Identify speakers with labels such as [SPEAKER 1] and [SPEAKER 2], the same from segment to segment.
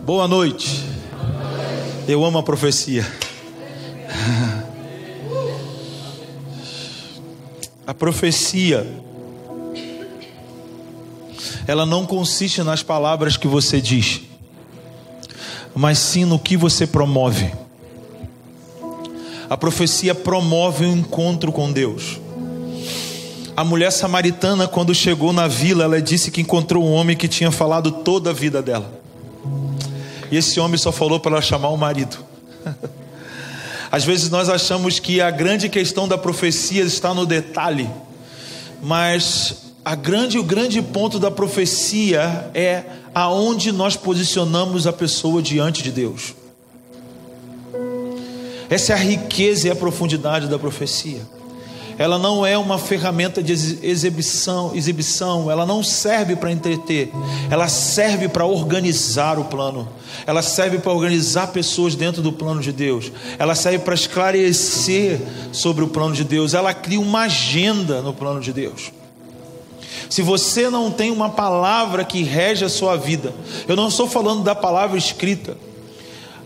[SPEAKER 1] Boa noite. Eu amo a profecia. A profecia, ela não consiste nas palavras que você diz, mas sim no que você promove. A profecia promove um encontro com Deus. A mulher samaritana, quando chegou na vila, ela disse que encontrou um homem que tinha falado toda a vida dela. E esse homem só falou para ela chamar o marido. Às vezes nós achamos que a grande questão da profecia está no detalhe, mas o grande ponto da profecia é aonde nós posicionamos a pessoa diante de Deus. Essa é a riqueza e a profundidade da profecia. Ela não é uma ferramenta de exibição, ela não serve para entreter, ela serve para organizar o plano, ela serve para organizar pessoas dentro do plano de Deus, ela serve para esclarecer sobre o plano de Deus, ela cria uma agenda no plano de Deus. Se você não tem uma palavra que rege a sua vida, eu não estou falando da palavra escrita,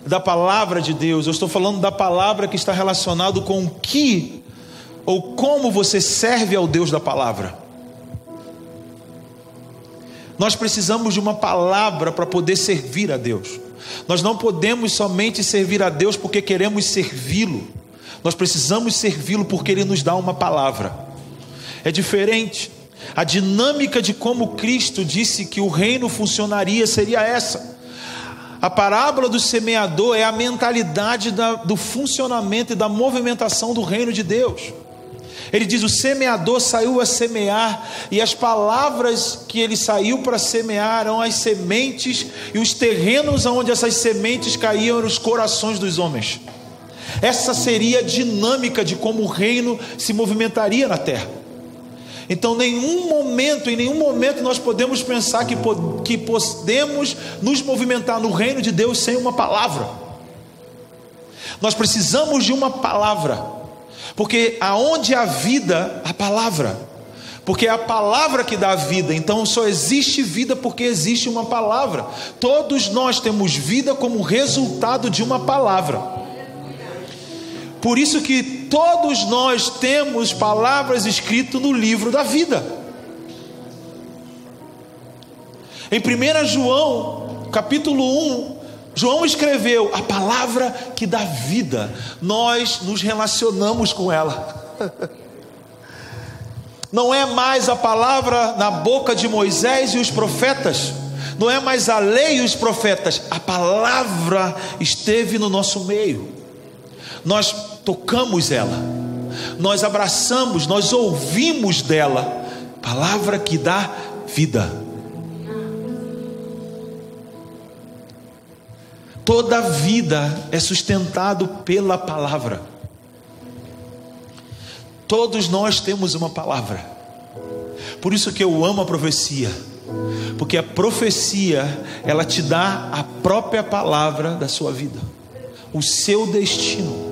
[SPEAKER 1] da palavra de Deus, eu estou falando da palavra que está relacionado com o que ou como você serve ao Deus da palavra. Nós precisamos de uma palavra para poder servir a Deus. Nós não podemos somente servir a Deus porque queremos servi-lo. Nós precisamos servi-lo porque Ele nos dá uma palavra. É diferente. A dinâmica de como Cristo disse que o reino funcionaria seria essa. A parábola do semeador é a mentalidade do funcionamento e da movimentação do reino de Deus. Ele diz: o semeador saiu a semear, e as palavras que ele saiu para semear eram as sementes, e os terrenos onde essas sementes caíam eram os corações dos homens. Essa seria a dinâmica de como o reino se movimentaria na terra. Então em nenhum momento nós podemos pensar que podemos nos movimentar no reino de Deus sem uma palavra. Nós precisamos de uma palavra, porque aonde há vida, a palavra, porque é a palavra que dá vida. Então só existe vida porque existe uma palavra. Todos nós temos vida como resultado de uma palavra. Por isso que todos nós temos palavras escritas no livro da vida. Em 1 João, capítulo 1, João escreveu: a palavra que dá vida, nós nos relacionamos com ela. Não é mais a palavra na boca de Moisés e os profetas, não é mais a lei e os profetas, a palavra esteve no nosso meio. Nós tocamos ela, nós abraçamos, nós ouvimos dela, palavra que dá vida. Toda a vida é sustentado pela palavra. Todos nós temos uma palavra. Por isso que eu amo a profecia, porque a profecia, ela te dá a própria palavra da sua vida, o seu destino.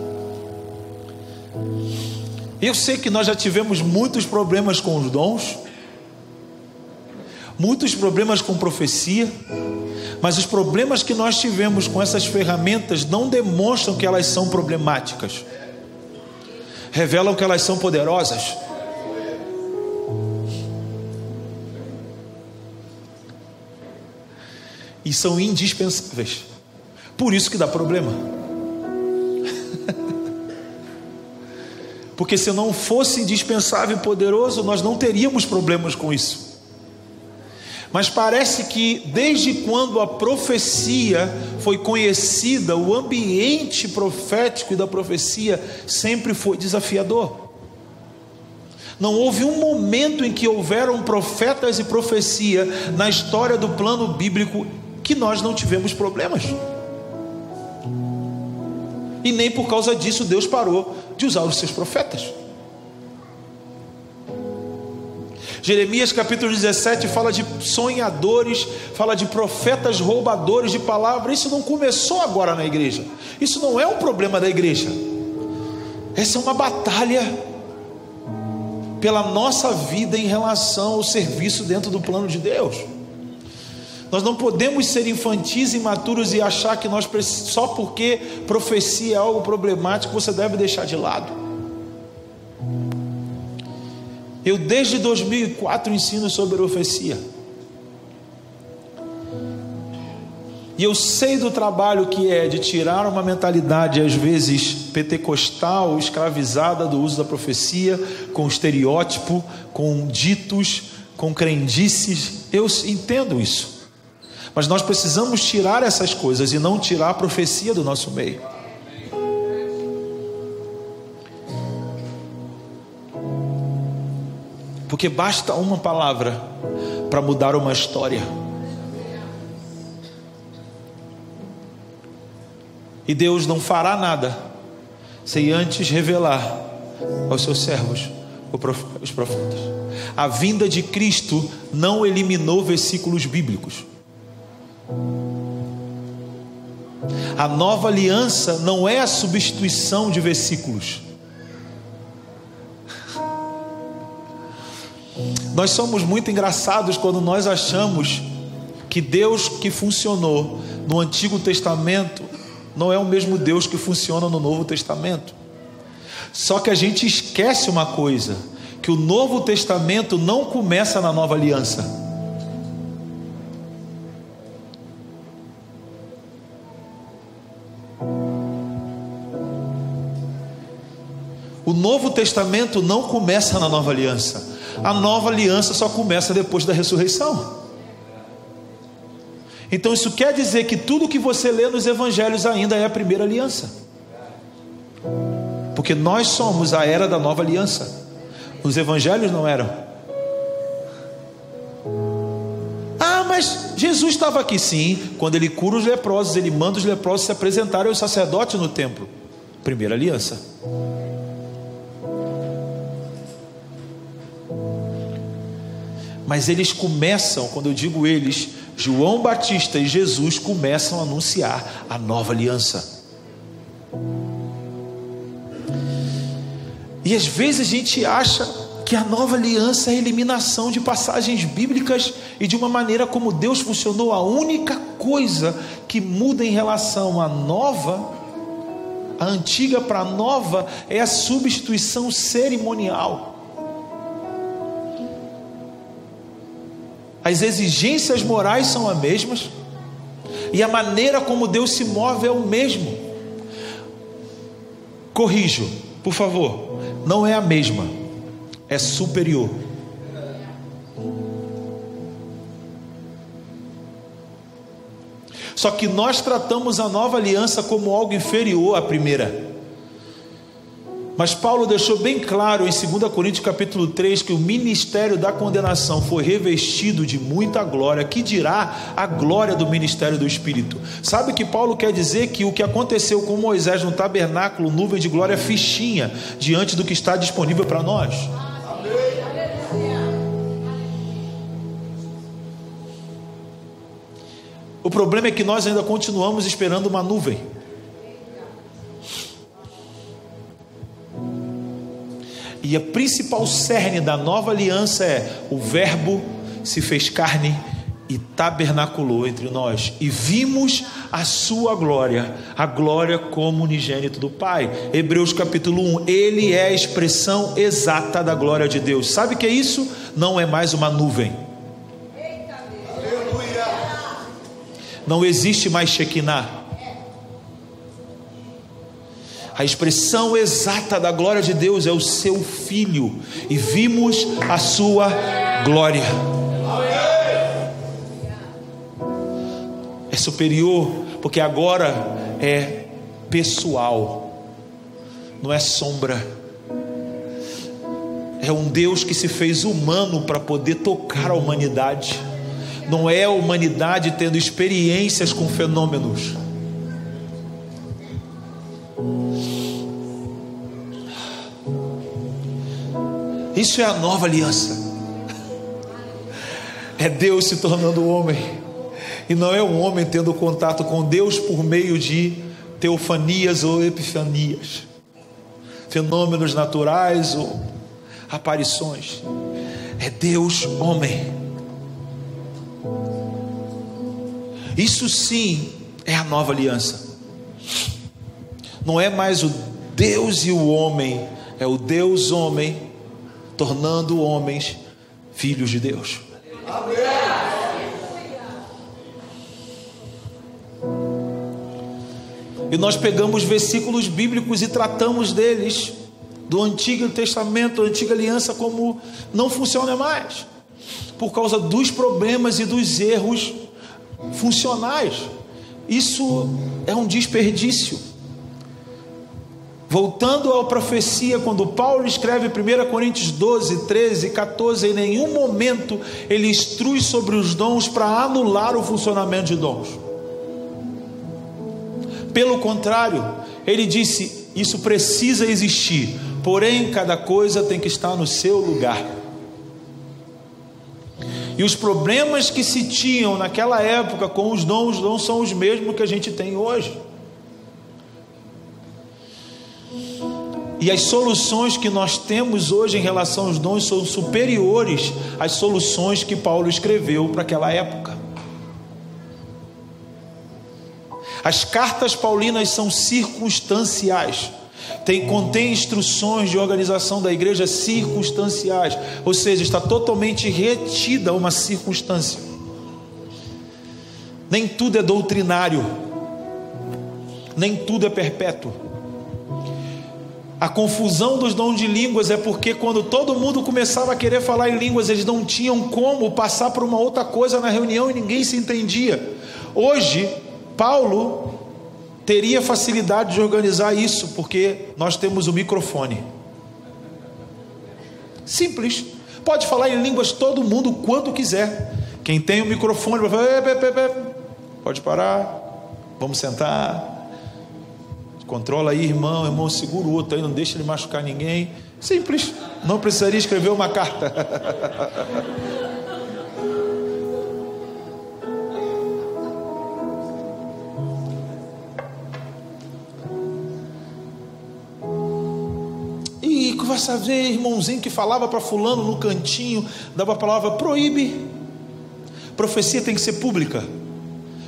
[SPEAKER 1] Eu sei que nós já tivemos muitos problemas com os dons, muitos problemas com profecia, mas os problemas que nós tivemos com essas ferramentas não demonstram que elas são problemáticas, revelam que elas são poderosas. E são indispensáveis. Por isso que dá problema. Porque se não fosse indispensável e poderoso, nós não teríamos problemas com isso. Mas parece que desde quando a profecia foi conhecida, o ambiente profético e da profecia sempre foi desafiador. Não houve um momento em que houveram profetas e profecia na história do plano bíblico que nós não tivemos problemas. E nem por causa disso Deus parou de usar os seus profetas. Jeremias capítulo 17 fala de sonhadores, fala de profetas roubadores de palavra. Isso não começou agora na igreja, isso não é um problema da igreja. Essa é uma batalha pela nossa vida em relação ao serviço dentro do plano de Deus. Nós não podemos ser infantis e imaturos e achar que nós só porque profecia é algo problemático você deve deixar de lado. Eu desde 2004 ensino sobre profecia. E eu sei do trabalho que é de tirar uma mentalidade às vezes pentecostal, escravizada do uso da profecia, com estereótipo, com ditos, com crendices. Eu entendo isso. Mas nós precisamos tirar essas coisas e não tirar a profecia do nosso meio. Porque basta uma palavra para mudar uma história. E Deus não fará nada sem antes revelar aos seus servos, os profetas. A vinda de Cristo não eliminou versículos bíblicos. A nova aliança não é a substituição de versículos. Nós somos muito engraçados quando nós achamos que Deus que funcionou no Antigo Testamento não é o mesmo Deus que funciona no Novo Testamento. Só que a gente esquece uma coisa, que o Novo Testamento não começa na Nova Aliança. O Novo Testamento não começa na Nova Aliança. A Nova Aliança só começa depois da ressurreição. Então isso quer dizer que tudo que você lê nos evangelhos ainda é a primeira aliança. Porque nós somos a era da nova aliança. Os evangelhos não eram. Ah, mas Jesus estava aqui. Sim, quando ele cura os leprosos, ele manda os leprosos se apresentarem ao sacerdote no templo. Primeira aliança. Mas eles começam, quando eu digo eles, João Batista e Jesus começam a anunciar a nova aliança. E às vezes a gente acha que a nova aliança é a eliminação de passagens bíblicas e de uma maneira como Deus funcionou. A única coisa que muda em relação à nova, a antiga para a nova, é a substituição cerimonial. As exigências morais são as mesmas e a maneira como Deus se move é o mesmo. Corrijo, por favor, não é a mesma, é superior. Só que nós tratamos a nova aliança como algo inferior à primeira. Mas Paulo deixou bem claro em 2 Coríntios capítulo 3 que o ministério da condenação foi revestido de muita glória, que dirá a glória do ministério do Espírito. Sabe que Paulo quer dizer que o que aconteceu com Moisés no tabernáculo, nuvem de glória, fichinha diante do que está disponível para nós. O problema é que nós ainda continuamos esperando uma nuvem. E a principal cerne da nova aliança é: o verbo se fez carne e tabernaculou entre nós, e vimos a sua glória, a glória como unigênito do Pai. Hebreus capítulo 1, ele é a expressão exata da glória de Deus. Sabe o que é isso? Não é mais uma nuvem. Não existe mais Shekinah. A expressão exata da glória de Deus é o seu Filho, e vimos a sua glória. É superior, porque agora é pessoal, não é sombra. É um Deus que se fez humano para poder tocar a humanidade. Não é a humanidade tendo experiências com fenômenos. Isso é a nova aliança. É Deus se tornando homem, e não é um homem tendo contato com Deus por meio de teofanias ou epifanias, fenômenos naturais ou aparições. É Deus homem. Isso sim é a nova aliança. Não é mais o Deus e o homem, é o Deus homem tornando homens filhos de Deus. E nós pegamos versículos bíblicos e tratamos deles, do Antigo Testamento, da Antiga Aliança, como não funciona mais, por causa dos problemas e dos erros funcionais. Isso é um desperdício. Voltando à profecia, quando Paulo escreve 1 Coríntios 12, 13 e 14, em nenhum momento ele instrui sobre os dons para anular o funcionamento de dons. Pelo contrário, ele disse: isso precisa existir, porém cada coisa tem que estar no seu lugar. E os problemas que se tinham naquela época com os dons não são os mesmos que a gente tem hoje. E as soluções que nós temos hoje em relação aos dons são superiores às soluções que Paulo escreveu para aquela época. As cartas paulinas são circunstanciais. Contém instruções de organização da igreja circunstanciais, ou seja, está totalmente retida a uma circunstância. Nem tudo é doutrinário, nem tudo é perpétuo. A confusão dos dons de línguas é porque quando todo mundo começava a querer falar em línguas, eles não tinham como passar por uma outra coisa na reunião e ninguém se entendia. Hoje, Paulo teria facilidade de organizar isso, porque nós temos o microfone. Simples. Pode falar em línguas todo mundo quando quiser. Quem tem o microfone vai falar: pode parar, vamos sentar. Controla aí, irmão, segura o outro aí, não deixa ele machucar ninguém. Simples, não precisaria escrever uma carta. E vai saber, irmãozinho que falava para fulano no cantinho, dava a palavra: proíbe. Profecia tem que ser pública.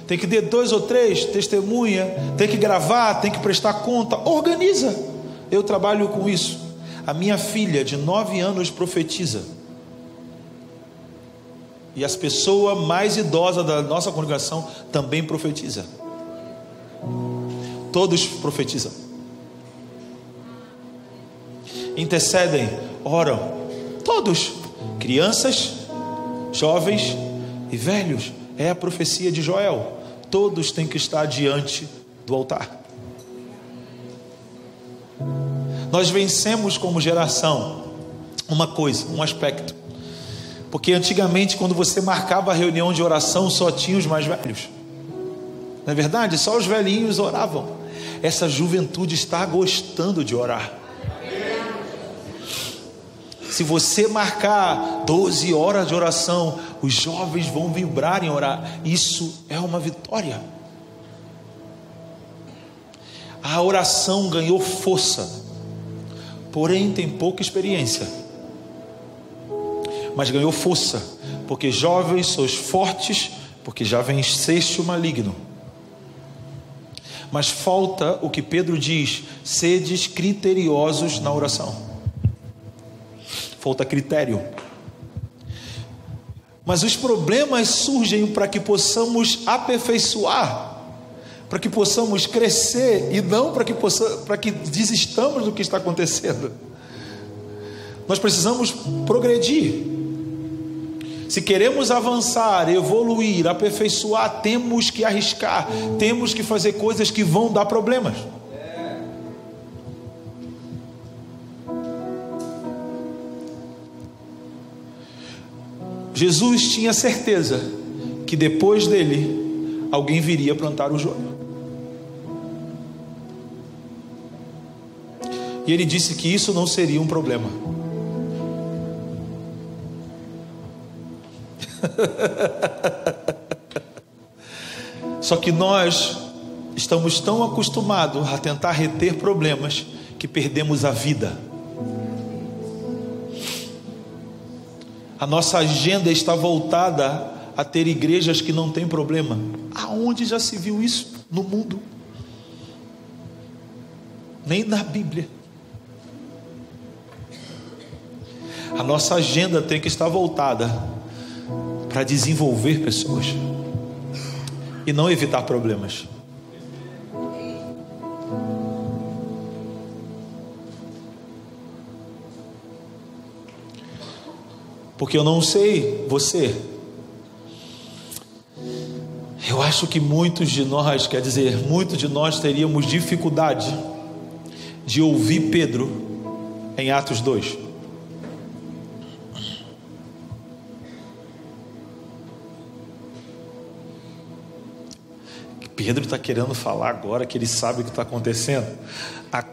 [SPEAKER 1] Tem que ter 2 ou 3 testemunha, tem que gravar, tem que prestar conta. Organiza. Eu trabalho com isso. A minha filha de 9 anos profetiza. E as pessoas mais idosas da nossa congregação também profetiza. Todos profetizam. Intercedem, oram. Todos. Crianças, jovens e velhos. É a profecia de Joel. Todos têm que estar diante do altar. Nós vencemos como geração uma coisa, um aspecto. Porque antigamente, quando você marcava a reunião de oração, só tinha os mais velhos. Não é verdade? Só os velhinhos oravam. Essa juventude está gostando de orar. Se você marcar 12 horas de oração, os jovens vão vibrar em orar. Isso é uma vitória. A oração ganhou força, porém tem pouca experiência. Mas ganhou força, porque jovens sois fortes, porque já venceste o maligno. Mas falta o que Pedro diz: sedes criteriosos na oração. Falta critério. Mas os problemas surgem para que possamos aperfeiçoar, para que possamos crescer, e não para que desistamos do que está acontecendo. Nós precisamos progredir. Se queremos avançar, evoluir, aperfeiçoar, temos que arriscar, temos que fazer coisas que vão dar problemas. Jesus tinha certeza que depois dele alguém viria plantar o joio. E ele disse que isso não seria um problema. Só que nós estamos tão acostumados a tentar reter problemas que perdemos a vida. A nossa agenda está voltada a ter igrejas que não têm problema. Aonde já se viu isso no mundo? Nem na Bíblia. A nossa agenda tem que estar voltada para desenvolver pessoas e não evitar problemas. Porque eu não sei você, eu acho que muitos de nós teríamos dificuldade de ouvir Pedro em Atos 2. Pedro está querendo falar agora que ele sabe o que está acontecendo. Há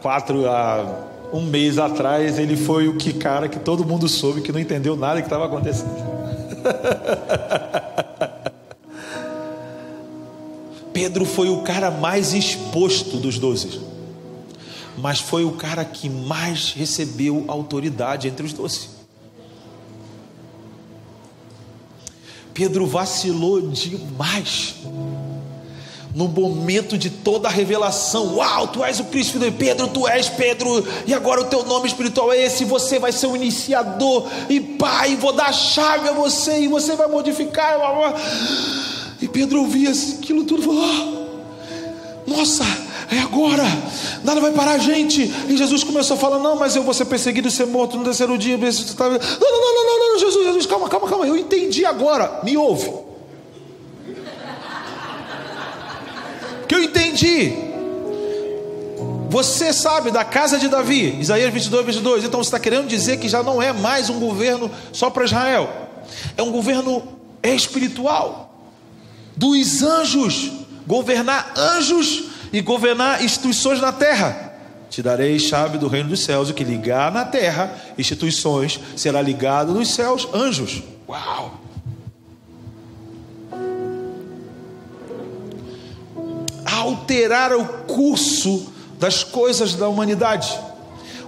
[SPEAKER 1] um mês atrás ele foi o cara que todo mundo soube que não entendeu nada que estava acontecendo. Pedro foi o cara mais exposto dos 12, mas foi o cara que mais recebeu autoridade entre os 12. Pedro vacilou demais. No momento de toda a revelação, uau, tu és o Cristo, filho de Pedro, tu és Pedro, e agora o teu nome espiritual é esse, você vai ser o iniciador, e pai, vou dar a chave a você, e você vai modificar, e Pedro ouvia aquilo tudo, falou, nossa, é agora, nada vai parar a gente, e Jesus começou a falar, não, mas eu vou ser perseguido e ser morto no terceiro dia, não, Jesus, calma, eu entendi agora, me ouve, que eu entendi, você sabe da casa de Davi, Isaías 22, então você está querendo dizer que já não é mais um governo só para Israel, é um governo espiritual, dos anjos, governar anjos e governar instituições na terra. Te darei chave do reino dos céus, o que ligar na terra, instituições, será ligado nos céus, anjos. Uau! Alterar o curso das coisas da humanidade.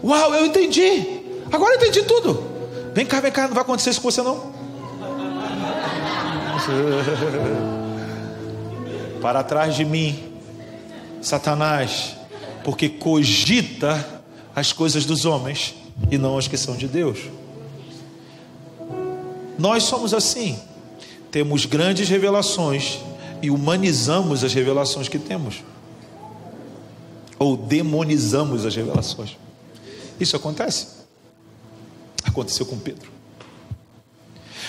[SPEAKER 1] Uau, eu entendi. Agora eu entendi tudo. Vem cá, não vai acontecer isso com você não. Para trás de mim, Satanás, porque cogita as coisas dos homens e não as que são de Deus. Nós somos assim. Temos grandes revelações e humanizamos as revelações que temos, ou demonizamos as revelações. Isso aconteceu com Pedro.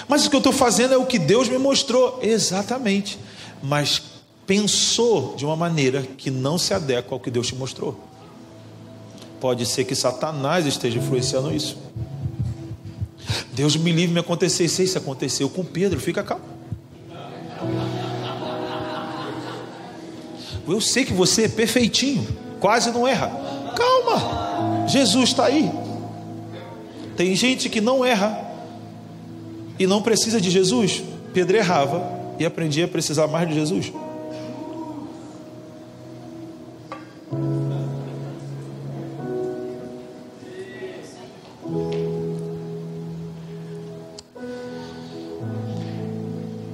[SPEAKER 1] Mas o que eu estou fazendo é o que Deus me mostrou, exatamente, mas pensou de uma maneira que não se adequa ao que Deus te mostrou. Pode ser que Satanás esteja influenciando isso. Deus me livre, me acontecer isso aconteceu com Pedro, fica calmo. Eu sei que você é perfeitinho, quase não erra. Calma, Jesus está aí. Tem gente que não erra e não precisa de Jesus. Pedro errava e aprendia a precisar mais de Jesus.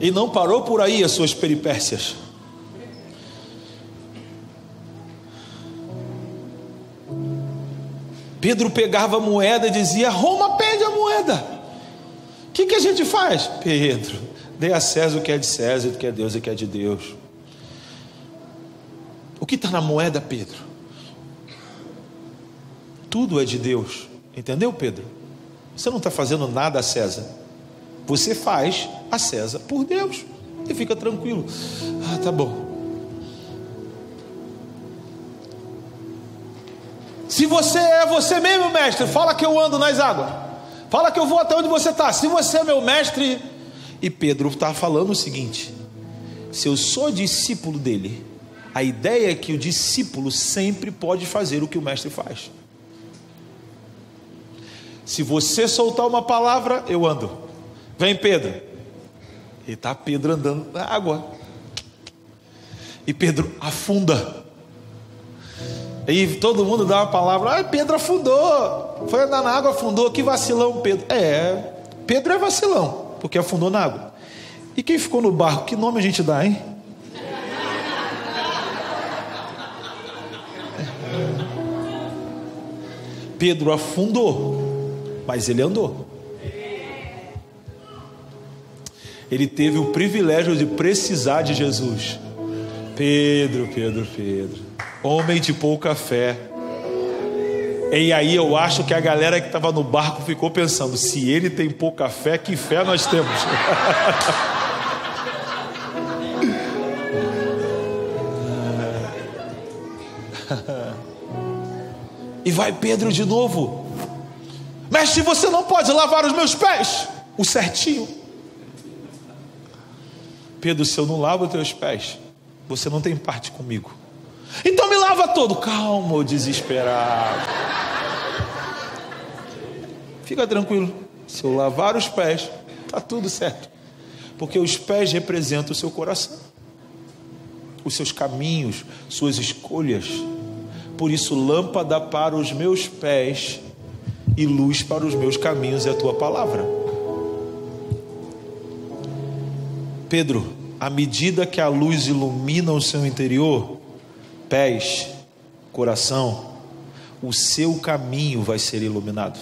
[SPEAKER 1] E não parou por aí as suas peripécias. Pedro pegava a moeda e dizia, Roma pede a moeda. O que a gente faz? Pedro, dê a César o que é de César, o que é de Deus, o que é de Deus. O que está na moeda, Pedro? Tudo é de Deus. Entendeu, Pedro? Você não está fazendo nada a César. Você faz a César por Deus. E fica tranquilo. Tá bom. Se você é você mesmo, mestre, fala que eu ando nas águas. Fala que eu vou até onde você está. Se você é meu mestre. E Pedro está falando o seguinte: se eu sou discípulo dele, a ideia é que o discípulo sempre pode fazer o que o mestre faz. Se você soltar uma palavra, eu ando. Vem, Pedro. E está Pedro andando na água. E Pedro afunda. E todo mundo dá uma palavra, Pedro afundou, foi andar na água, afundou, que vacilão Pedro. Pedro é vacilão, porque afundou na água. E quem ficou no barco, que nome a gente dá, hein? Pedro afundou, mas ele andou. Ele teve o privilégio de precisar de Jesus. Pedro, homem de pouca fé. E aí eu acho que a galera que estava no barco ficou pensando: se ele tem pouca fé, que fé nós temos? E vai Pedro de novo: mestre, você não pode lavar os meus pés. O certinho. Pedro, se eu não lavo os teus pés, você não tem parte comigo. Então me lava todo. Calma, ô desesperado. Fica tranquilo. Se eu lavar os pés, está tudo certo. Porque os pés representam o seu coração, os seus caminhos, suas escolhas. Por isso, lâmpada para os meus pés e luz para os meus caminhos é a tua palavra. Pedro, à medida que a luz ilumina o seu interior, pés, coração, o seu caminho vai ser iluminado.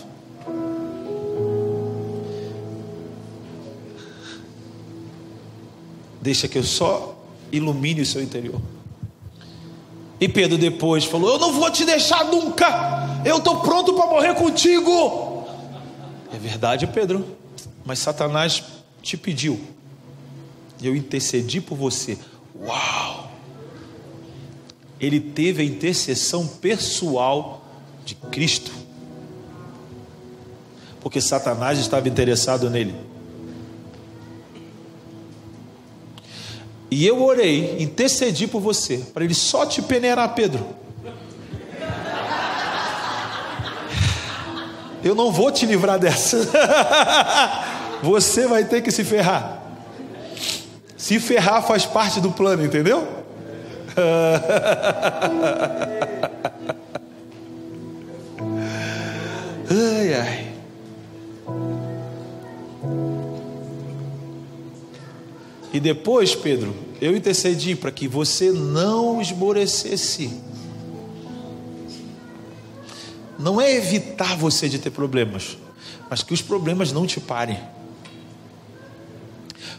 [SPEAKER 1] Deixa que eu só ilumine o seu interior. E Pedro depois falou: eu não vou te deixar nunca, eu estou pronto para morrer contigo. É verdade, Pedro, mas Satanás te pediu, e eu intercedi por você. Uau! Ele teve a intercessão pessoal de Cristo, porque Satanás estava interessado nele. E eu orei, intercedi por você, para ele só te peneirar, Pedro. Eu não vou te livrar dessa. Você vai ter que se ferrar. Se ferrar faz parte do plano, entendeu? Ai, ai. E depois, Pedro, eu intercedi para que você não esmorecesse. Não é evitar você de ter problemas, mas que os problemas não te parem.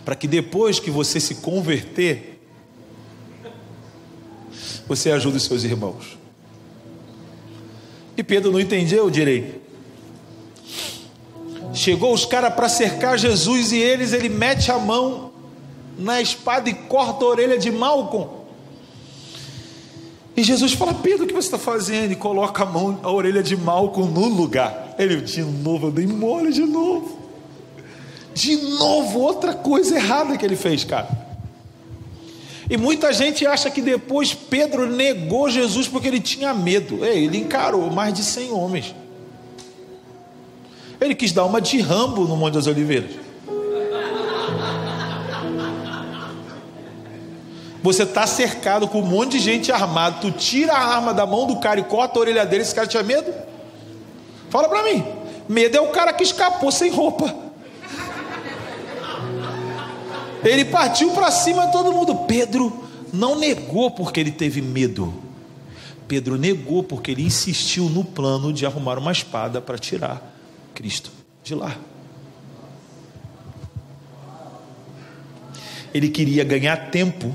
[SPEAKER 1] Para que depois que você se converter, você ajude os seus irmãos. E Pedro não entendeu direito. Chegou os caras para cercar Jesus e ele mete a mão na espada e corta a orelha de Malcom. E Jesus fala: Pedro, o que você está fazendo? E coloca a orelha de Malcom no lugar. Ele, de novo, eu dei mole de novo. De novo, outra coisa errada que ele fez, cara. E muita gente acha que depois Pedro negou Jesus porque ele tinha medo. Ele encarou mais de 100 homens. Ele quis dar uma de Rambo no Monte das Oliveiras. Você está cercado com um monte de gente armada, tu tira a arma da mão do cara e corta a orelha dele, esse cara tinha medo? Fala para mim. Medo é o cara que escapou sem roupa. Ele partiu para cima de todo mundo. Pedro não negou porque ele teve medo. Pedro negou porque ele insistiu no plano de arrumar uma espada para tirar Cristo de lá. Ele queria ganhar tempo,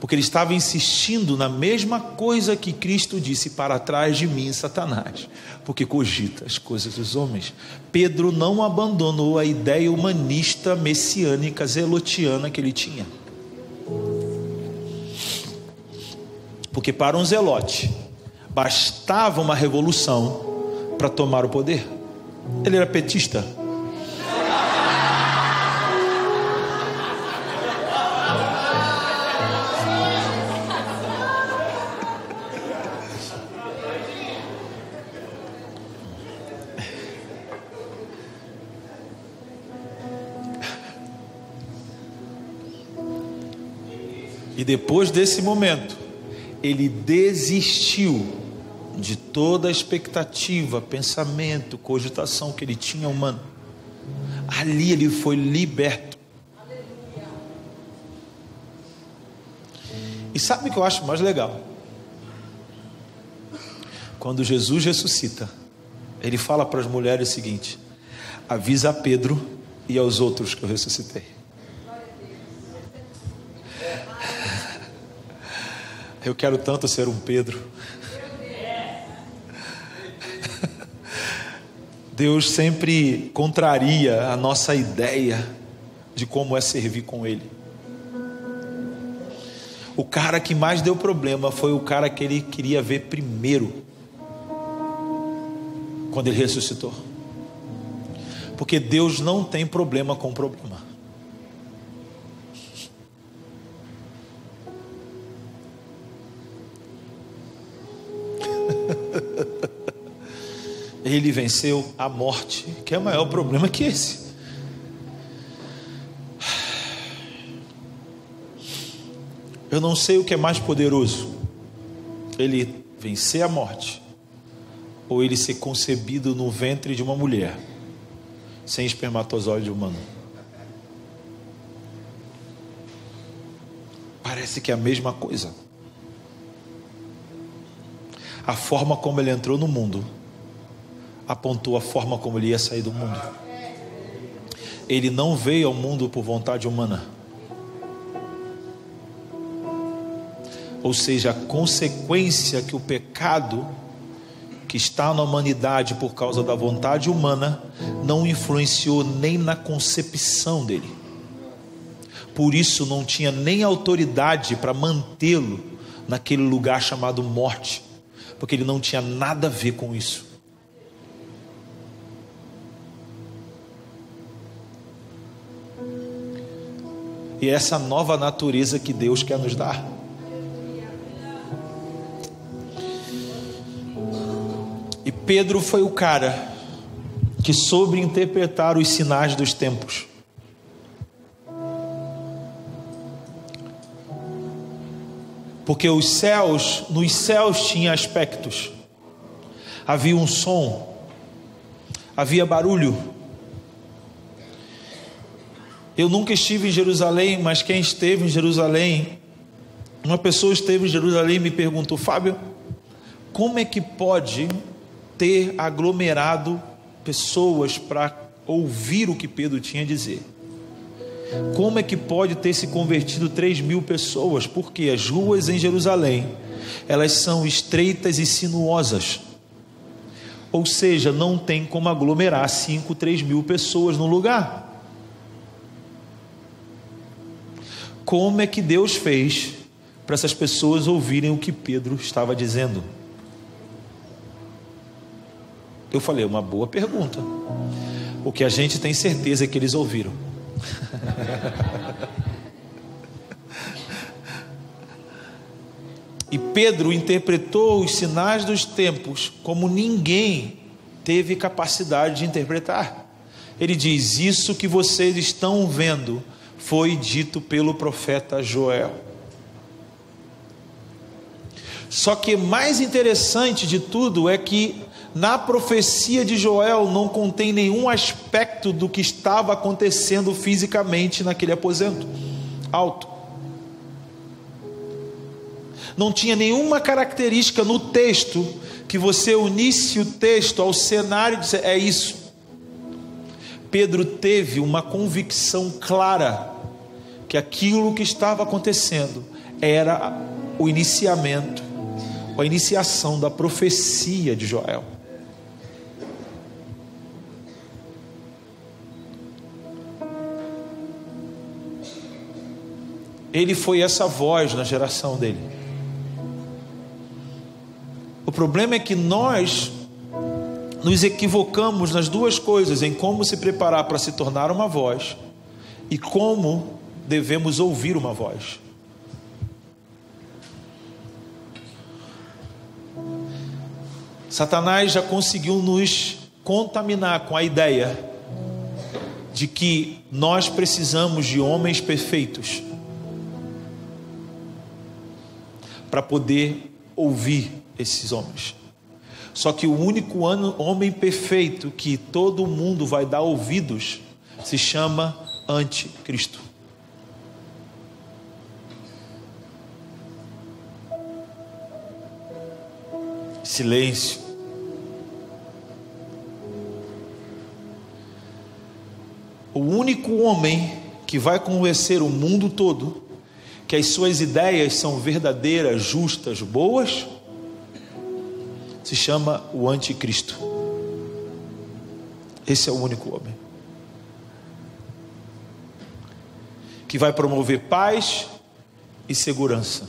[SPEAKER 1] porque ele estava insistindo na mesma coisa que Cristo disse: para trás de mim, Satanás, porque cogita as coisas dos homens. Pedro não abandonou a ideia humanista, messiânica, zelotiana que ele tinha. Porque para um zelote bastava uma revolução para tomar o poder. Ele era petista. E depois desse momento, ele desistiu de toda a expectativa, pensamento, cogitação que ele tinha humano. Ali ele foi liberto. E sabe o que eu acho mais legal? Quando Jesus ressuscita, Ele fala para as mulheres o seguinte: avisa a Pedro e aos outros que eu ressuscitei. Eu quero tanto ser um Pedro. Deus sempre contraria a nossa ideia de como é servir com Ele. O cara que mais deu problema foi o cara que ele queria ver primeiro, quando ele ressuscitou. Porque Deus não tem problema com problema. Ele venceu a morte, que é maior problema que esse. Eu não sei o que é mais poderoso: ele vencer a morte, ou ele ser concebido no ventre de uma mulher, sem espermatozoide humano. Parece que é a mesma coisa. A forma como ele entrou no mundo apontou a forma como ele ia sair do mundo. Ele não veio ao mundo por vontade humana. Ou seja, a consequência que o pecado que está na humanidade por causa da vontade humana não influenciou nem na concepção dele. Por isso não tinha nem autoridade para mantê-lo naquele lugar chamado morte, porque ele não tinha nada a ver com isso. E é essa nova natureza que Deus quer nos dar. E Pedro foi o cara que soube interpretar os sinais dos tempos. Porque nos céus tinha aspectos. Havia um som, havia barulho. Eu nunca estive em Jerusalém, mas quem esteve em Jerusalém, uma pessoa esteve em Jerusalém e me perguntou: Fábio, como é que pode ter aglomerado pessoas para ouvir o que Pedro tinha a dizer? Como é que pode ter se convertido 3.000 pessoas? Porque as ruas em Jerusalém, elas são estreitas e sinuosas. Ou seja, não tem como aglomerar 3.000 pessoas no lugar. Como é que Deus fez para essas pessoas ouvirem o que Pedro estava dizendo? Eu falei: uma boa pergunta. O que a gente tem certeza é que eles ouviram. E Pedro interpretou os sinais dos tempos como ninguém teve capacidade de interpretar. Ele diz: isso que vocês estão vendo foi dito pelo profeta Joel. Só que mais interessante de tudo é que na profecia de Joel não contém nenhum aspecto do que estava acontecendo fisicamente naquele aposento alto. Não tinha nenhuma característica no texto que você unisse o texto ao cenário e disse: é isso. Pedro teve uma convicção clara que aquilo que estava acontecendo era o iniciamento, a iniciação da profecia de Joel. Ele foi essa voz na geração dele. O problema é que nós nos equivocamos nas duas coisas: em como se preparar para se tornar uma voz e como devemos ouvir uma voz. Satanás já conseguiu nos contaminar com a ideia de que nós precisamos de homens perfeitos para poder ouvir esses homens. Só que o único homem perfeito que todo mundo vai dar ouvidos se chama Anticristo. Silêncio. O único homem que vai convencer o mundo todo que as suas ideias são verdadeiras, justas, boas, se chama o anticristo. Esse é o único homem que vai promover paz e segurança.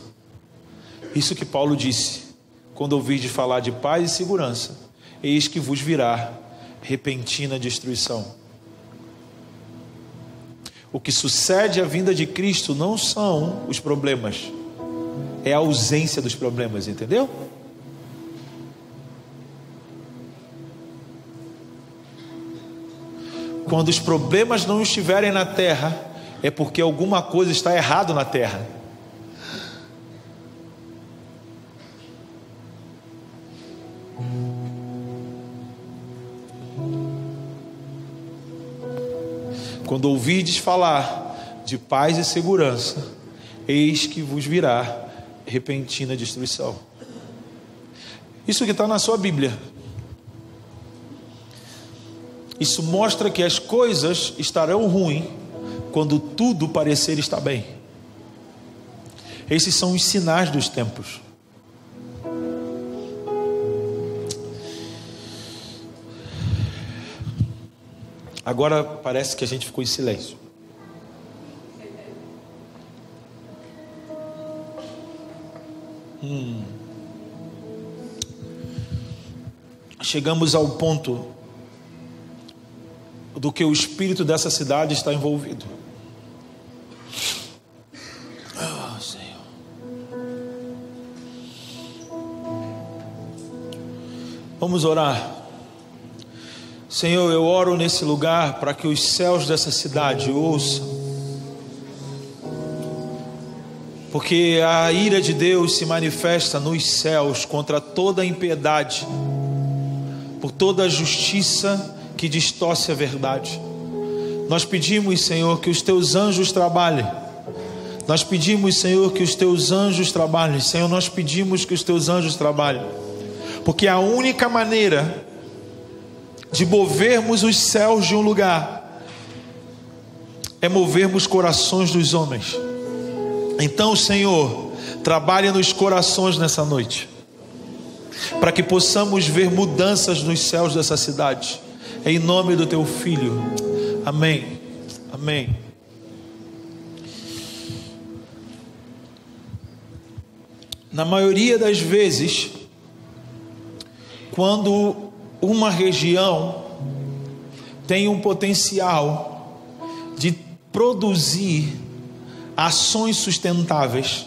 [SPEAKER 1] Isso que Paulo disse: quando ouvirdes falar de paz e segurança, eis que vos virá repentina destruição. O que sucede à vinda de Cristo não são os problemas, é a ausência dos problemas, entendeu? Quando os problemas não estiverem na terra, é porque alguma coisa está errado na terra. Quando ouvirdes falar de paz e segurança, eis que vos virá repentina destruição. Isso que está na sua Bíblia. Isso mostra que as coisas estarão ruins quando tudo parecer estar bem. Esses são os sinais dos tempos. Agora parece que a gente ficou em silêncio. Chegamos ao ponto do que o espírito dessa cidade está envolvido. Oh, Senhor. Vamos orar. Senhor, eu oro nesse lugar para que os céus dessa cidade ouçam, porque a ira de Deus se manifesta nos céus contra toda a impiedade, por toda a justiça que distorce a verdade. Nós pedimos, Senhor, que os teus anjos trabalhem. Nós pedimos, Senhor, que os teus anjos trabalhem. Senhor, nós pedimos que os teus anjos trabalhem, porque a única maneira de movermos os céus de um lugar é movermos corações dos homens. Então, Senhor, trabalhe nos corações nessa noite, para que possamos ver mudanças nos céus dessa cidade, em nome do teu Filho. Amém. Amém. Na maioria das vezes, quando uma região tem um potencial de produzir ações sustentáveis,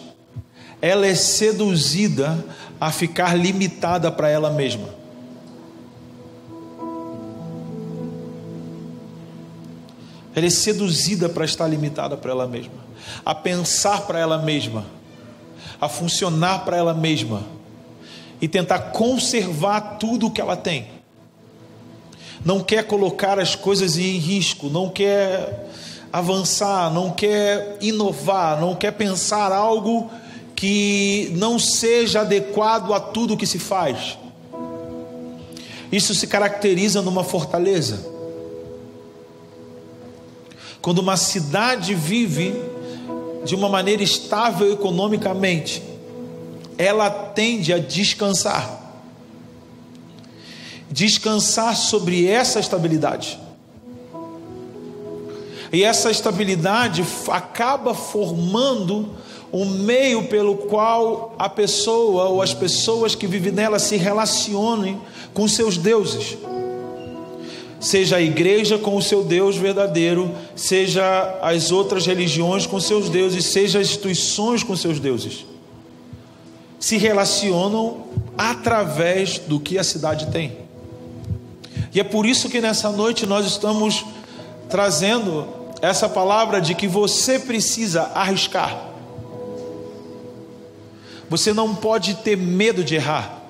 [SPEAKER 1] ela é seduzida a ficar limitada para ela mesma. Ela é seduzida para estar limitada para ela mesma, a pensar para ela mesma, a funcionar para ela mesma e tentar conservar tudo o que ela tem. Não quer colocar as coisas em risco, não quer avançar, não quer inovar, não quer pensar algo que não seja adequado a tudo que se faz. Isso se caracteriza numa fortaleza. Quando uma cidade vive de uma maneira estável economicamente, ela tende a descansar sobre essa estabilidade. E essa estabilidade acaba formando um meio pelo qual a pessoa ou as pessoas que vivem nela se relacionem com seus deuses. Seja a igreja com o seu Deus verdadeiro, seja as outras religiões com seus deuses, seja as instituições com seus deuses. Se relacionam através do que a cidade tem. E é por isso que nessa noite nós estamos trazendo essa palavra de que você precisa arriscar. Você não pode ter medo de errar,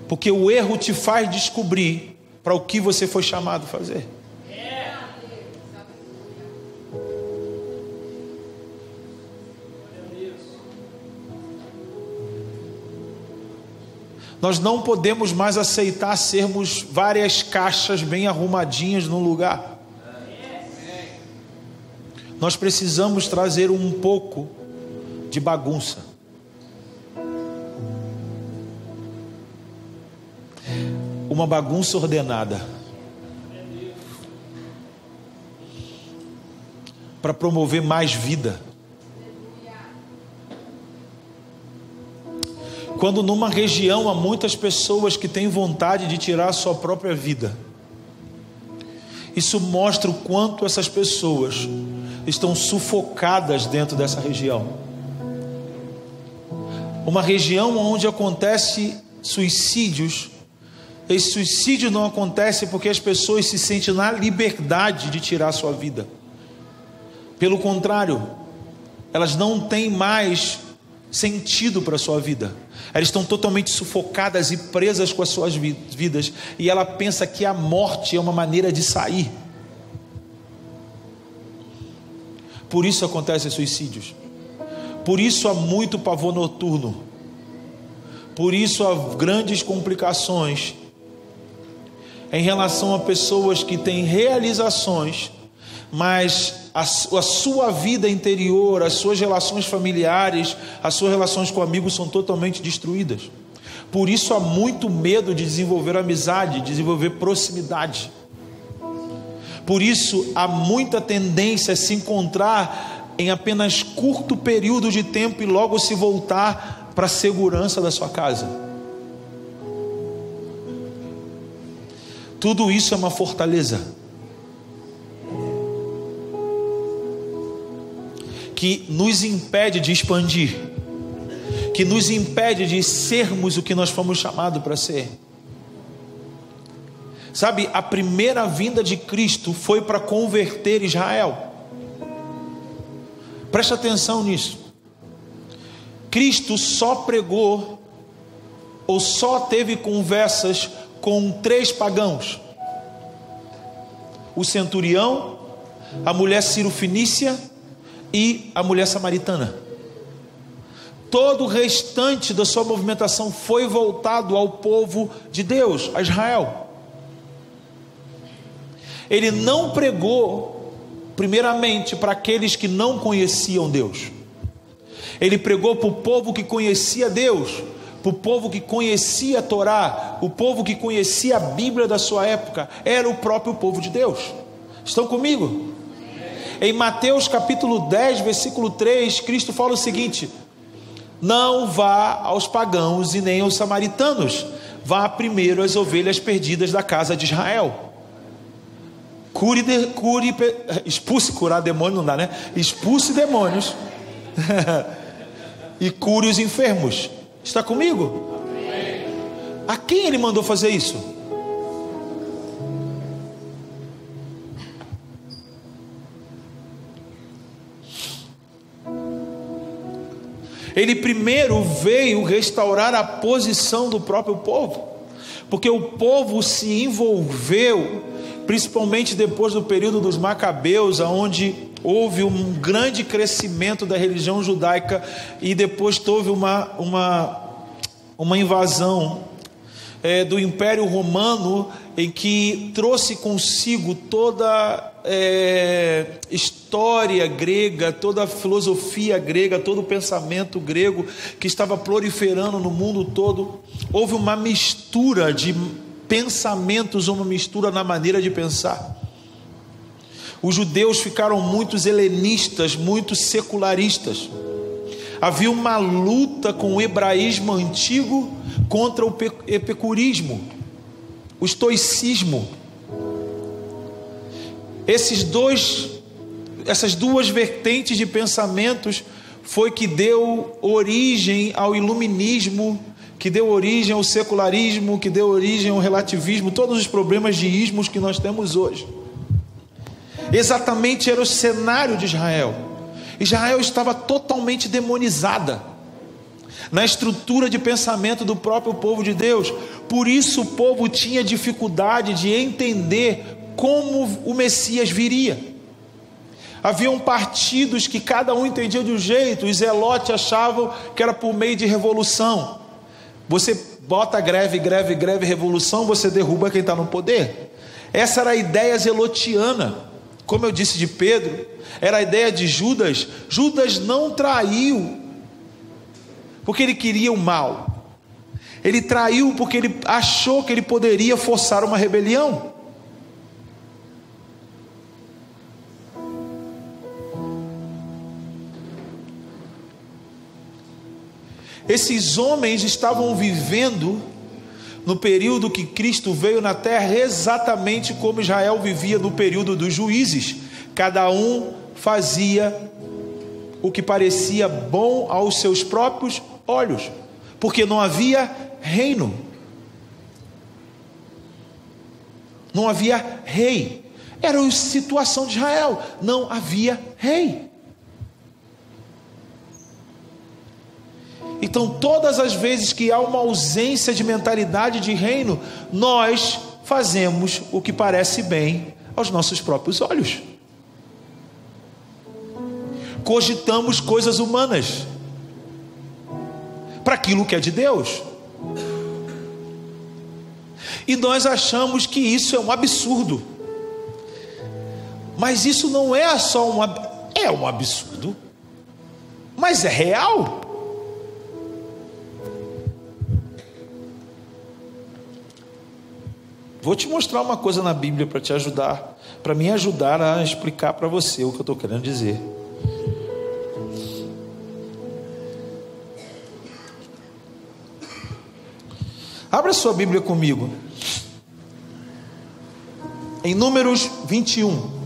[SPEAKER 1] porque o erro te faz descobrir para o que você foi chamado a fazer. Nós não podemos mais aceitar sermos várias caixas bem arrumadinhas num lugar. Nós precisamos trazer um pouco de bagunça. Uma bagunça ordenada. Para promover mais vida. Quando numa região há muitas pessoas que têm vontade de tirar a sua própria vida, isso mostra o quanto essas pessoas estão sufocadas dentro dessa região. Uma região onde acontece suicídios. Esse suicídio não acontece porque as pessoas se sentem na liberdade de tirar a sua vida. Pelo contrário, elas não têm mais sentido para a sua vida. Elas estão totalmente sufocadas e presas com as suas vidas. E ela pensa que a morte é uma maneira de sair. Por isso acontecem suicídios. Por isso há muito pavor noturno. Por isso há grandes complicações em relação a pessoas que têm realizações, mas a sua vida interior, as suas relações familiares, as suas relações com amigos são totalmente destruídas. Por isso há muito medo de desenvolver amizade, de desenvolver proximidade. Por isso há muita tendência a se encontrar em apenas curto período de tempo e logo se voltar para a segurança da sua casa. Tudo isso é uma fortaleza que nos impede de expandir, que nos impede de sermos o que nós fomos chamados para ser. Sabe, a primeira vinda de Cristo foi para converter Israel. Preste atenção nisso. Cristo só pregou, ou só teve conversas com 3 pagãos: o centurião, a mulher cirofenícia e a mulher samaritana. Todo o restante da sua movimentação foi voltado ao povo de Deus, a Israel. Ele não pregou primeiramente para aqueles que não conheciam Deus. Ele pregou para o povo que conhecia Deus, para o povo que conhecia a Torá, o povo que conhecia a Bíblia da sua época. Era o próprio povo de Deus. Estão comigo? Em Mateus capítulo 10, versículo 3, Cristo fala o seguinte: não vá aos pagãos e nem aos samaritanos, vá primeiro às ovelhas perdidas da casa de Israel. Expulse, curar demônio não dá, né? Expulse demônios e cure os enfermos. Está comigo? A quem ele mandou fazer isso? Ele primeiro veio restaurar a posição do próprio povo, porque o povo se envolveu, principalmente depois do período dos Macabeus, onde houve um grande crescimento da religião judaica, e depois houve uma invasão do Império Romano, em que trouxe consigo toda história grega, toda a filosofia grega, todo o pensamento grego que estava proliferando no mundo todo. Houve uma mistura de pensamentos, uma mistura na maneira de pensar. Os judeus ficaram muito helenistas, muito secularistas. Havia uma luta com o hebraísmo antigo contra o epicurismo, o estoicismo. Essas duas vertentes de pensamentos foi que deu origem ao iluminismo, que deu origem ao secularismo, que deu origem ao relativismo, todos os problemas de ismos que nós temos hoje. Exatamente era o cenário de Israel. Israel estava totalmente demonizada na estrutura de pensamento do próprio povo de Deus. Por isso o povo tinha dificuldade de entender como o Messias viria. Haviam partidos que cada um entendia de um jeito. Os zelotes achavam que era por meio de revolução. Você bota greve, revolução, você derruba quem está no poder. Essa era a ideia zelotiana. Como eu disse de Pedro, era a ideia de Judas. Judas não traiu porque ele queria o mal. Ele traiu porque ele achou que ele poderia forçar uma rebelião. Esses homens estavam vivendo no período que Cristo veio na terra, exatamente como Israel vivia no período dos juízes. Cada um fazia o que parecia bom aos seus próprios olhos, porque não havia reino, não havia rei. Era a situação de Israel, não havia rei. Então, todas as vezes que há uma ausência de mentalidade de reino, nós fazemos o que parece bem aos nossos próprios olhos. Cogitamos coisas humanas para aquilo que é de Deus. E nós achamos que isso é um absurdo. Mas isso não é só é um absurdo, mas é real. Vou te mostrar uma coisa na Bíblia para te ajudar, para me ajudar a explicar para você o que eu estou querendo dizer. Abra sua Bíblia comigo em Números 21.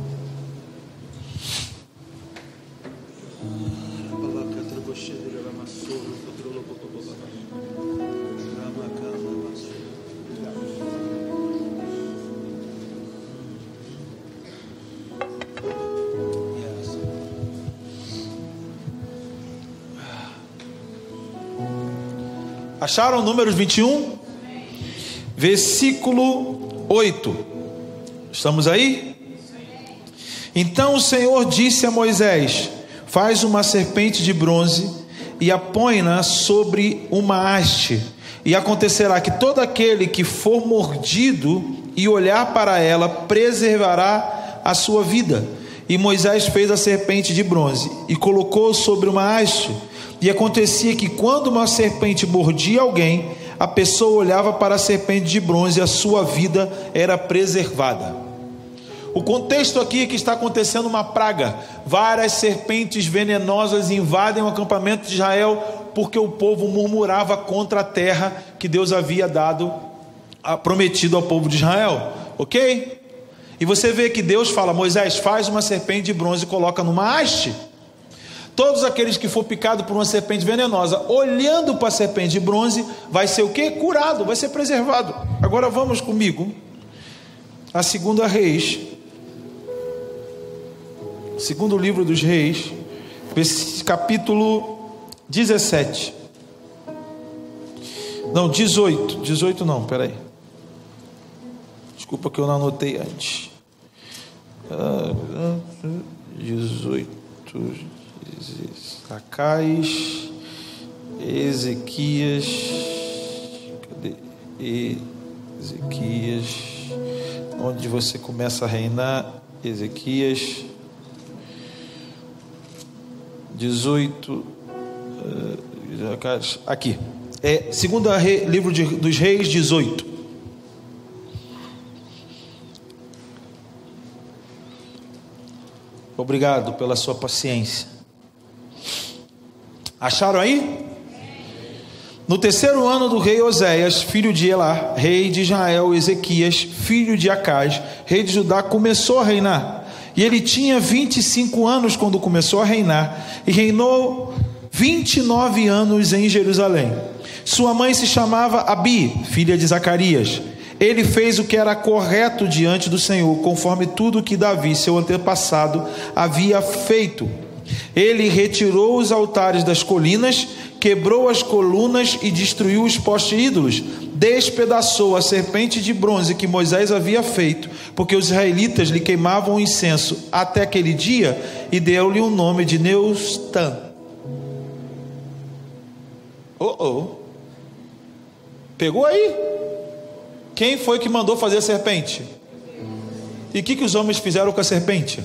[SPEAKER 1] Acharam Números 21? Versículo 8. Estamos aí? Então o Senhor disse a Moisés: faz uma serpente de bronze e a põe-na sobre uma haste, e acontecerá que todo aquele que for mordido e olhar para ela preservará a sua vida. E Moisés fez a serpente de bronze e colocou sobre uma haste. E acontecia que quando uma serpente mordia alguém, a pessoa olhava para a serpente de bronze e a sua vida era preservada. O contexto aqui é que está acontecendo uma praga. Várias serpentes venenosas invadem o acampamento de Israel, porque o povo murmurava contra a terra que Deus havia prometido ao povo de Israel. Ok? E você vê que Deus fala: Moisés, faz uma serpente de bronze e coloca numa haste. Todos aqueles que for picado por uma serpente venenosa, olhando para a serpente de bronze, vai ser o quê? Curado, vai ser preservado. Agora vamos comigo a 2 Reis, segundo livro dos Reis, capítulo 17. Não, 18 não, peraí. Desculpa que eu não anotei antes. 18. Zacais, Ezequias, cadê? Ezequias, onde você começa a reinar? Ezequias 18, aqui, livro dos Reis 18. Obrigado pela sua paciência. Acharam aí? No terceiro ano do rei Oséias, filho de Elá, rei de Israel, Ezequias, filho de Acaz, rei de Judá, começou a reinar. E ele tinha 25 anos quando começou a reinar, e reinou 29 anos em Jerusalém. Sua mãe se chamava Abi, filha de Zacarias. Ele fez o que era correto diante do Senhor, conforme tudo que Davi, seu antepassado, havia feito. Ele retirou os altares das colinas, quebrou as colunas e destruiu os postes ídolos. Despedaçou a serpente de bronze que Moisés havia feito, porque os israelitas lhe queimavam incenso até aquele dia, e deu-lhe o nome de Neustã. Pegou aí? Quem foi que mandou fazer a serpente? E o que os homens fizeram com a serpente?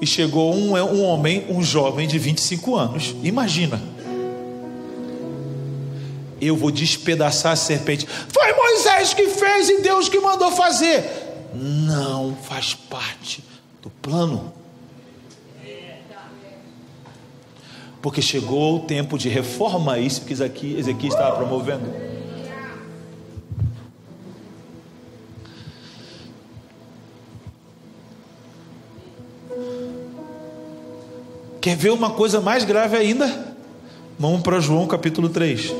[SPEAKER 1] E chegou um homem, um jovem de 25 anos. Imagina. Eu vou despedaçar a serpente. Foi Moisés que fez e Deus que mandou fazer. Não faz parte do plano. Porque chegou o tempo de reforma, isso que Ezequiel estava promovendo. Quer ver uma coisa mais grave ainda? Vamos para João capítulo 3.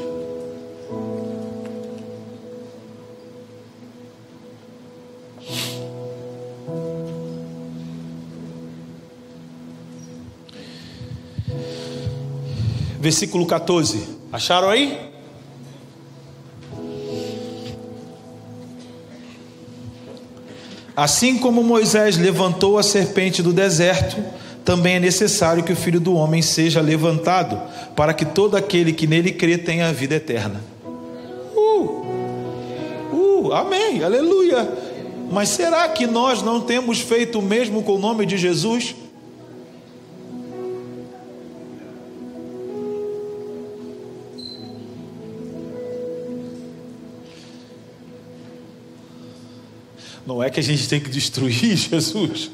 [SPEAKER 1] Versículo 14. Acharam aí? Assim como Moisés levantou a serpente do deserto, também é necessário que o Filho do Homem seja levantado, para que todo aquele que nele crê tenha a vida eterna. Amém, aleluia. Mas será que nós não temos feito o mesmo com o nome de Jesus? Não é que a gente tem que destruir Jesus.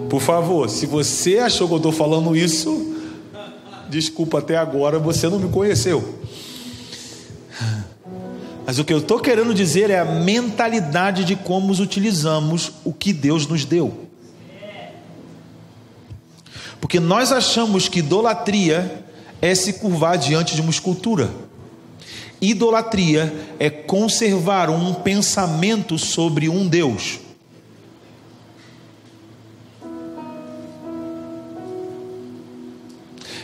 [SPEAKER 1] Por favor, se você achou que eu estou falando isso, desculpa, até agora você não me conheceu. Mas o que eu estou querendo dizer é a mentalidade de como utilizamos o que Deus nos deu. Porque nós achamos que idolatria é se curvar diante de uma escultura. Idolatria é conservar um pensamento sobre um Deus.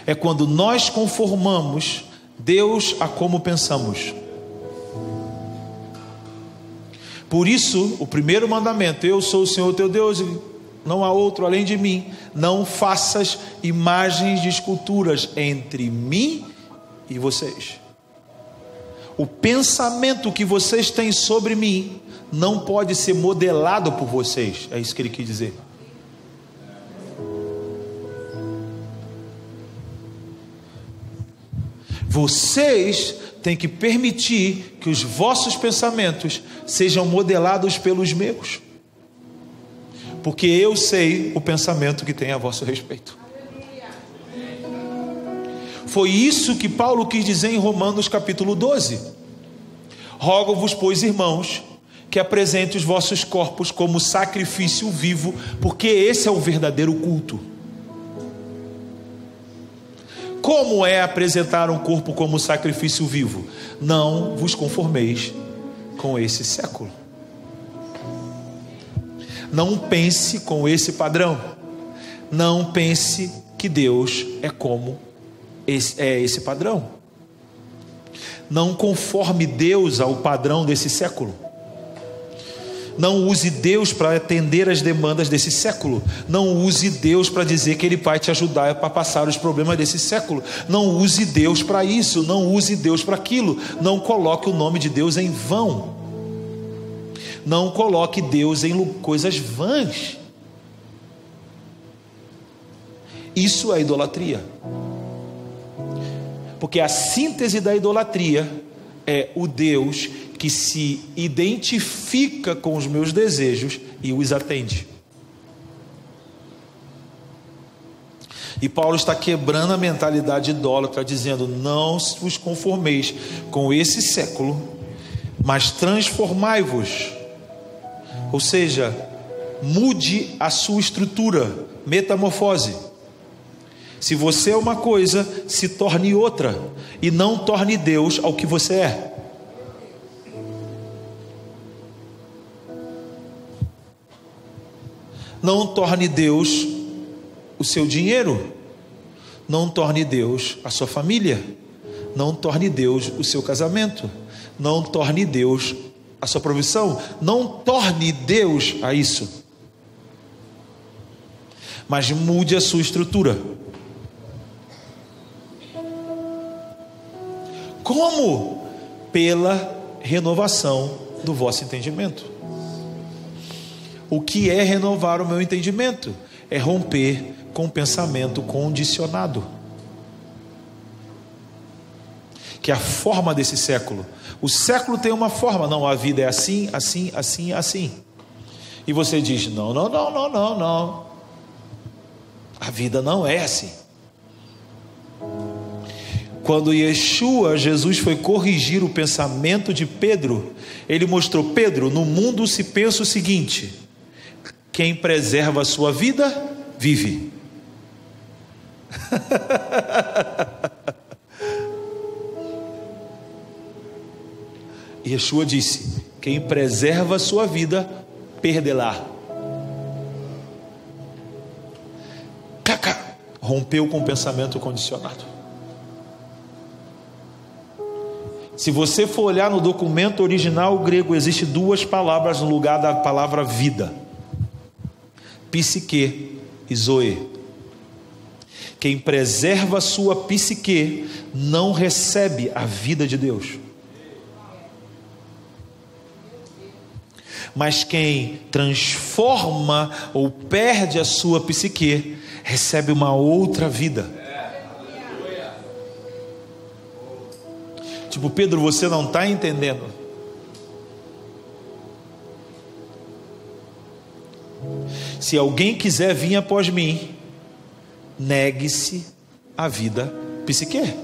[SPEAKER 1] É quando nós conformamos Deus a como pensamos. Por isso, o primeiro mandamento: eu sou o Senhor teu Deus, e não há outro além de mim. Não faças imagens de esculturas entre mim e vocês. O pensamento que vocês têm sobre mim não pode ser modelado por vocês. É isso que ele quis dizer. Vocês têm que permitir que os vossos pensamentos sejam modelados pelos meus, porque eu sei o pensamento que tem a vosso respeito. Foi isso que Paulo quis dizer em Romanos capítulo 12. Rogo-vos, pois, irmãos, que apresente os vossos corpos como sacrifício vivo, porque esse é o verdadeiro culto. Como é apresentar um corpo como sacrifício vivo? Não vos conformeis com esse século. Não pense com esse padrão. Não pense que Deus é como esse padrão. Não conforme Deus ao padrão desse século. Não use Deus para atender as demandas desse século. Não use Deus para dizer que Ele vai te ajudar para passar os problemas desse século. Não use Deus para isso. Não use Deus para aquilo. Não coloque o nome de Deus em vão. Não coloque Deus em coisas vãs. Isso é idolatria. Porque a síntese da idolatria é o Deus que se identifica com os meus desejos e os atende. E Paulo está quebrando a mentalidade idólatra, dizendo: não vos conformeis com esse século, mas transformai-vos. Ou seja, mude a sua estrutura, metamorfose. Se você é uma coisa, se torne outra, e não torne Deus ao que você é. Não torne Deus o seu dinheiro. Não torne Deus a sua família. Não torne Deus o seu casamento. Não torne Deus a sua provisão. Não torne Deus a isso. mas mude a sua estrutura. Como? Pela renovação do vosso entendimento. O que é renovar o meu entendimento? É romper com o pensamento condicionado, que é a forma desse século. O século tem uma forma, não, a vida é assim, assim, assim, assim. E você diz, não, não, não, não, não, não. A vida não é assim. Quando Yeshua, Jesus, foi corrigir o pensamento de Pedro, ele mostrou: Pedro, no mundo se pensa o seguinte: quem preserva a sua vida, vive. Yeshua disse: quem preserva a sua vida, perderá. Rompeu com o pensamento condicionado. Se você for olhar no documento original grego, existe duas palavras no lugar da palavra vida: psique e zoe. Quem preserva a sua psique não recebe a vida de Deus. Mas quem transforma ou perde a sua psique, recebe uma outra vida. Tipo, Pedro, você não está entendendo. Se alguém quiser vir após mim, negue-se a vida psique.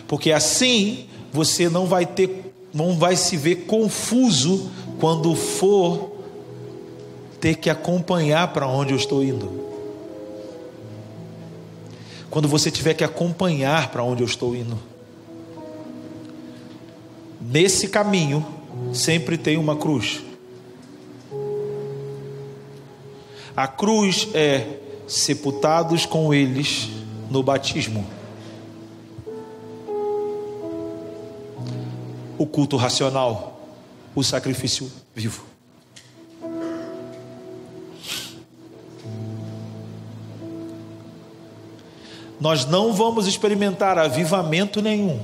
[SPEAKER 1] Porque assim você não vai se ver confuso quando for ter que acompanhar para onde eu estou indo. Quando você tiver que acompanhar para onde eu estou indo. Nesse caminho sempre tem uma cruz. A cruz é sepultados com eles no batismo. O culto racional, o sacrifício vivo. Nós não vamos experimentar avivamento nenhum,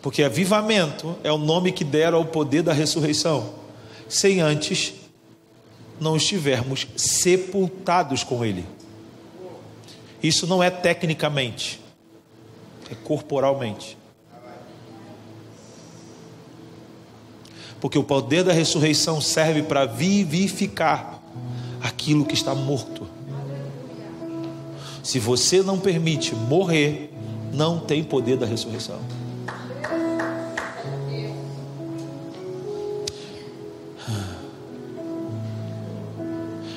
[SPEAKER 1] porque avivamento é o nome que deram ao poder da ressurreição, sem antes não estivermos sepultados com Ele. Isso não é tecnicamente, é corporalmente. Porque o poder da ressurreição serve para vivificar aquilo que está morto. Se você não permite morrer, não tem poder da ressurreição.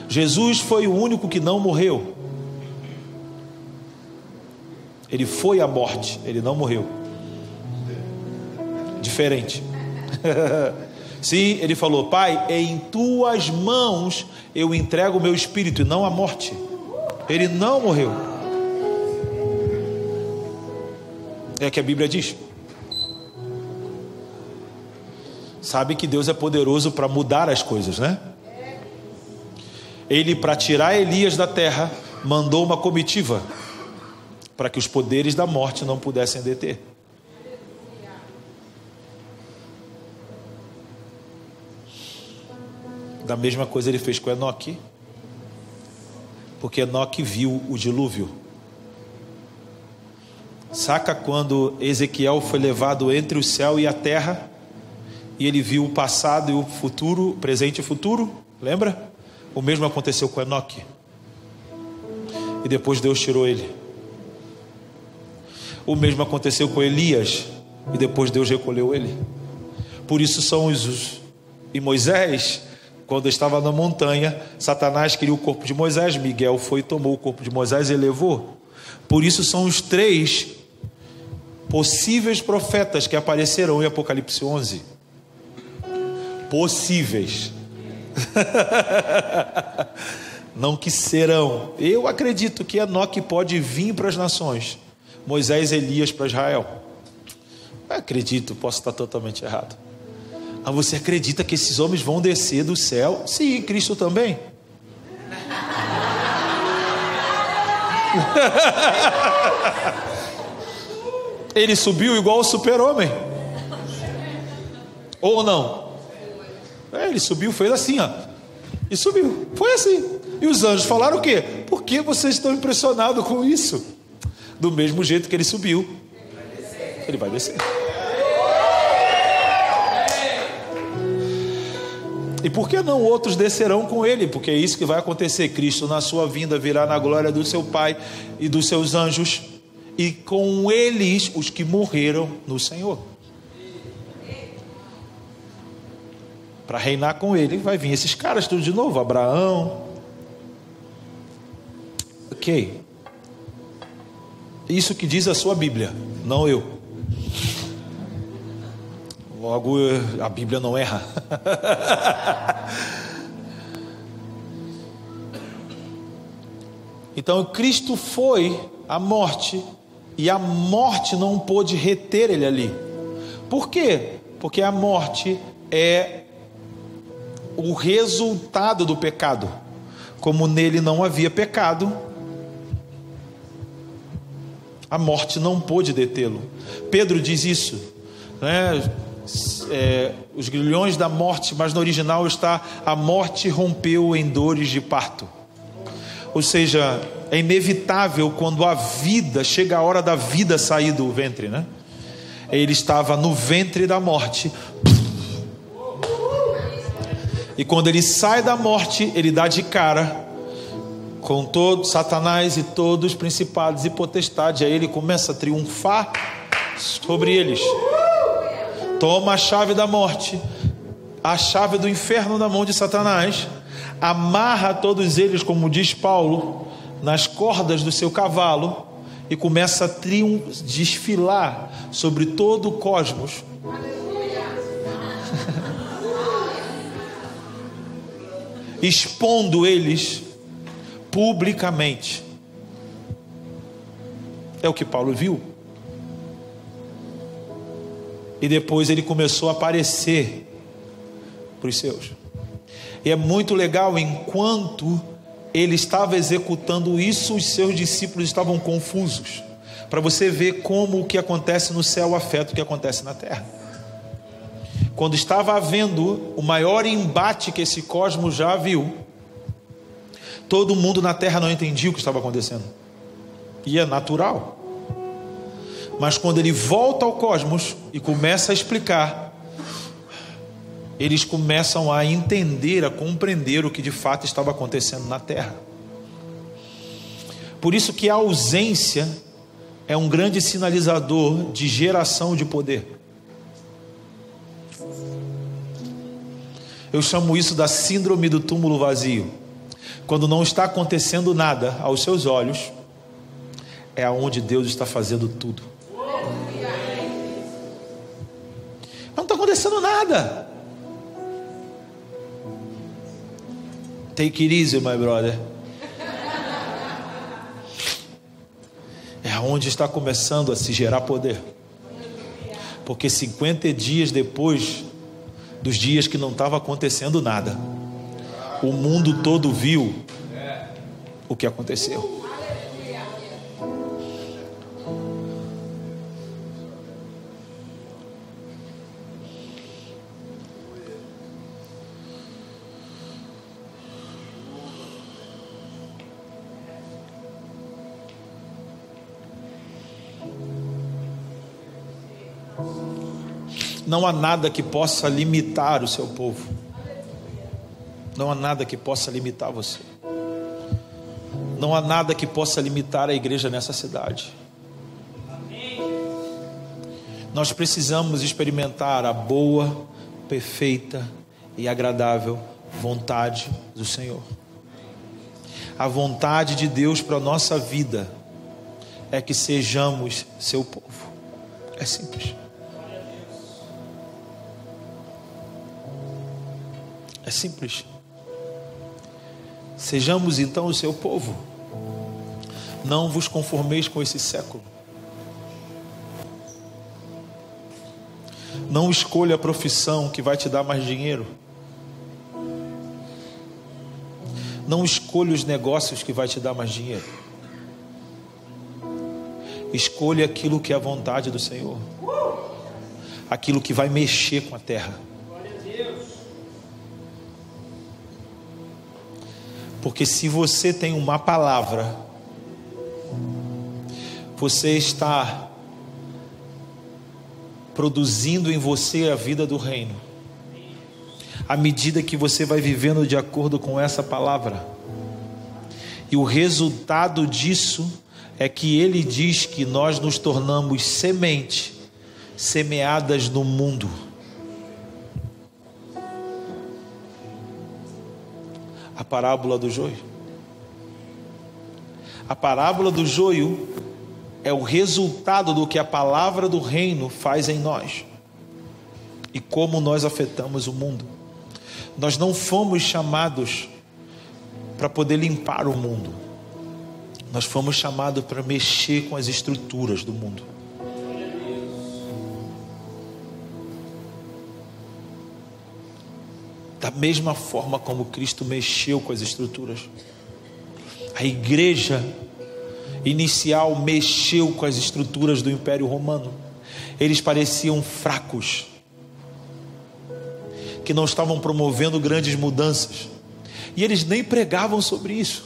[SPEAKER 1] Jesus foi o único que não morreu. Ele foi à morte, ele não morreu. Diferente. Sim, ele falou: Pai, em tuas mãos eu entrego o meu espírito, e não a morte. Ele não morreu. É o que a Bíblia diz. Sabe que Deus é poderoso para mudar as coisas, né? Ele, para tirar Elias da terra, mandou uma comitiva para que os poderes da morte não pudessem deter. Da mesma coisa ele fez com Enoque, porque Enoque viu o dilúvio. Saca quando Ezequiel foi levado entre o céu e a terra, e ele viu o passado e o futuro, presente e futuro? Lembra? O mesmo aconteceu com Enoque. E depois Deus tirou ele. O mesmo aconteceu com Elias, e depois Deus recolheu ele. Por isso são e Moisés, quando estava na montanha, Satanás queria o corpo de Moisés, Miguel foi e tomou o corpo de Moisés e levou. Por isso são os 3 possíveis profetas que aparecerão em Apocalipse 11. Possíveis. Não que serão. Eu acredito que Enoque pode vir para as nações, Moisés e Elias para Israel. Eu acredito, posso estar totalmente errado. Ah, você acredita que esses homens vão descer do céu? Sim, Cristo também. Ele subiu igual o super-homem. Ou não? Ele subiu, fez assim, ó. E subiu. Foi assim. E os anjos falaram o quê? Por que vocês estão impressionados com isso? Do mesmo jeito que ele subiu, ele vai descer. E por que não outros descerão com ele? Porque é isso que vai acontecer. Cristo na sua vinda virá na glória do seu Pai e dos seus anjos, e com eles os que morreram no Senhor. Para reinar com ele vai vir esses caras tudo de novo. Abraão. Ok. Isso que diz a sua Bíblia, não eu. Logo, a Bíblia não erra. Então Cristo foi à morte, e a morte não pôde reter ele ali. Por quê? Porque a morte é o resultado do pecado. Como nele não havia pecado, a morte não pôde detê-lo. Pedro diz isso, né? Os grilhões da morte, mas no original está: a morte rompeu em dores de parto. Ou seja, é inevitável quando a vida, chega a hora da vida sair do ventre, né? Ele estava no ventre da morte, e quando ele sai da morte, ele dá de cara com todo Satanás e todos os principados e potestades. Aí ele começa a triunfar sobre eles. Toma a chave da morte, a chave do inferno na mão de Satanás, amarra todos eles, como diz Paulo, nas cordas do seu cavalo, e começa a desfilar sobre todo o cosmos. Expondo eles publicamente. É o que Paulo viu. E depois ele começou a aparecer para os seus. E é muito legal, enquanto ele estava executando isso, os seus discípulos estavam confusos. Para você ver como o que acontece no céu afeta o que acontece na terra. Quando estava havendo o maior embate que esse cosmos já viu, todo mundo na terra não entendia o que estava acontecendo. E é natural. Mas quando ele volta ao cosmos e começa a explicar, eles começam a entender, a compreender o que de fato estava acontecendo na terra. Por isso que a ausência é um grande sinalizador de geração de poder. Eu chamo isso da síndrome do túmulo vazio. Quando não está acontecendo nada aos seus olhos, é aonde Deus está fazendo tudo. Não está acontecendo nada. Take it easy, my brother. É onde está começando a se gerar poder. Porque 50 dias depois dos dias que não estava acontecendo nada, o mundo todo viu o que aconteceu. Não há nada que possa limitar o seu povo. Não há nada que possa limitar você. Não há nada que possa limitar a igreja nessa cidade. Nós precisamos experimentar a boa, perfeita e agradável vontade do Senhor. A vontade de Deus para a nossa vida é que sejamos seu povo. É simples. É simples. Sejamos então o seu povo. Não vos conformeis com esse século. Não escolha a profissão que vai te dar mais dinheiro. Não escolha os negócios que vai te dar mais dinheiro. Escolha aquilo que é a vontade do Senhor. Aquilo que vai mexer com a terra. Porque se você tem uma palavra, você está produzindo em você a vida do reino. À medida que você vai vivendo de acordo com essa palavra. E o resultado disso é que ele diz que nós nos tornamos semente, semeadas no mundo. A parábola do joio. A parábola do joio é o resultado do que a palavra do reino faz em nós. E como nós afetamos o mundo. Nós não fomos chamados para poder limpar o mundo. Nós fomos chamados para mexer com as estruturas do mundo. Da mesma forma como Cristo mexeu com as estruturas. A igreja inicial mexeu com as estruturas do Império Romano. Eles pareciam fracos, que não estavam promovendo grandes mudanças. E eles nem pregavam sobre isso.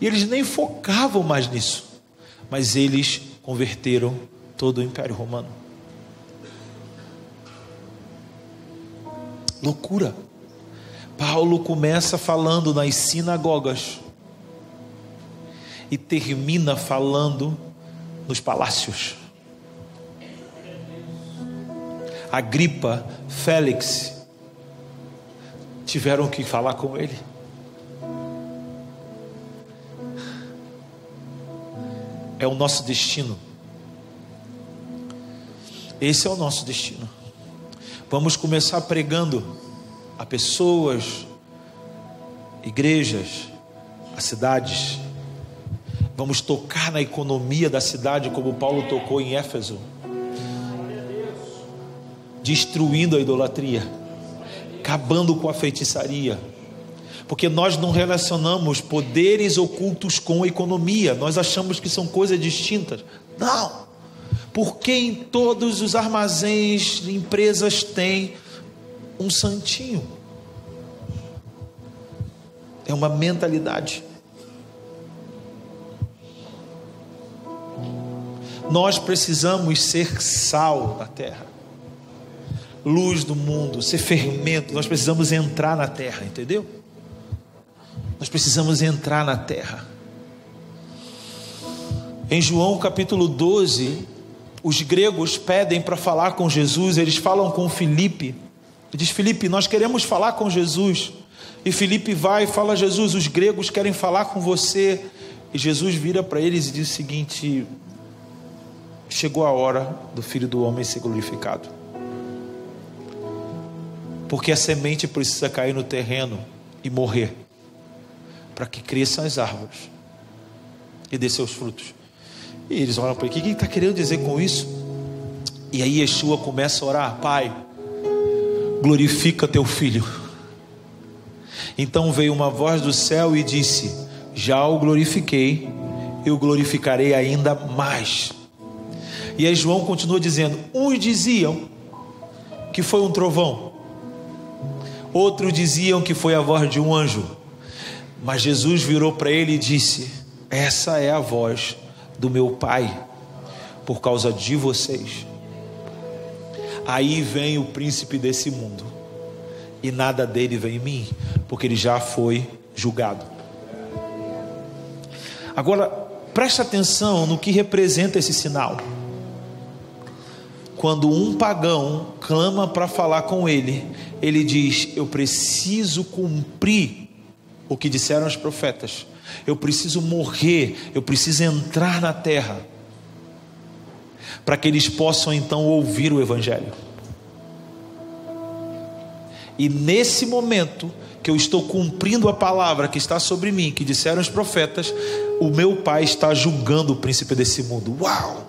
[SPEAKER 1] E eles nem focavam mais nisso. Mas eles converteram todo o Império Romano. Loucura. Paulo começa falando nas sinagogas e termina falando nos palácios. Agripa, Félix tiveram que falar com ele. É o nosso destino. Esse é o nosso destino. Vamos começar pregando a pessoas, igrejas, a cidades. Vamos tocar na economia da cidade como Paulo tocou em Éfeso, destruindo a idolatria, acabando com a feitiçaria, porque nós não relacionamos poderes ocultos com economia. Nós achamos que são coisas distintas. Não, porque em todos os armazéns, empresas têm um santinho. É uma mentalidade. Nós precisamos ser sal na terra, luz do mundo, ser fermento. Nós precisamos entrar na terra, entendeu? Nós precisamos entrar na terra. Em João capítulo 12, os gregos pedem para falar com Jesus. Eles falam com Filipe. Diz: Filipe, nós queremos falar com Jesus. E Filipe vai e fala: Jesus, os gregos querem falar com você. E Jesus vira para eles e diz o seguinte: chegou a hora do Filho do Homem ser glorificado, porque a semente precisa cair no terreno e morrer, para que cresçam as árvores e dê seus frutos. E eles olham para ele: o que ele está querendo dizer com isso? E aí Yeshua começa a orar: Pai, glorifica teu filho. Então veio uma voz do céu e disse: já o glorifiquei, eu glorificarei ainda mais. E aí João continua dizendo: uns diziam que foi um trovão, outros diziam que foi a voz de um anjo. Mas Jesus virou para ele e disse: essa é a voz do meu Pai, por causa de vocês. Aí vem o príncipe desse mundo, e nada dele vem em mim, porque ele já foi julgado. Agora, preste atenção no que representa esse sinal. Quando um pagão clama para falar com ele, ele diz: eu preciso cumprir o que disseram os profetas, eu preciso morrer, eu preciso entrar na terra, para que eles possam então ouvir o Evangelho. E nesse momento que eu estou cumprindo a palavra que está sobre mim, que disseram os profetas, o meu Pai está julgando o príncipe desse mundo. Uau!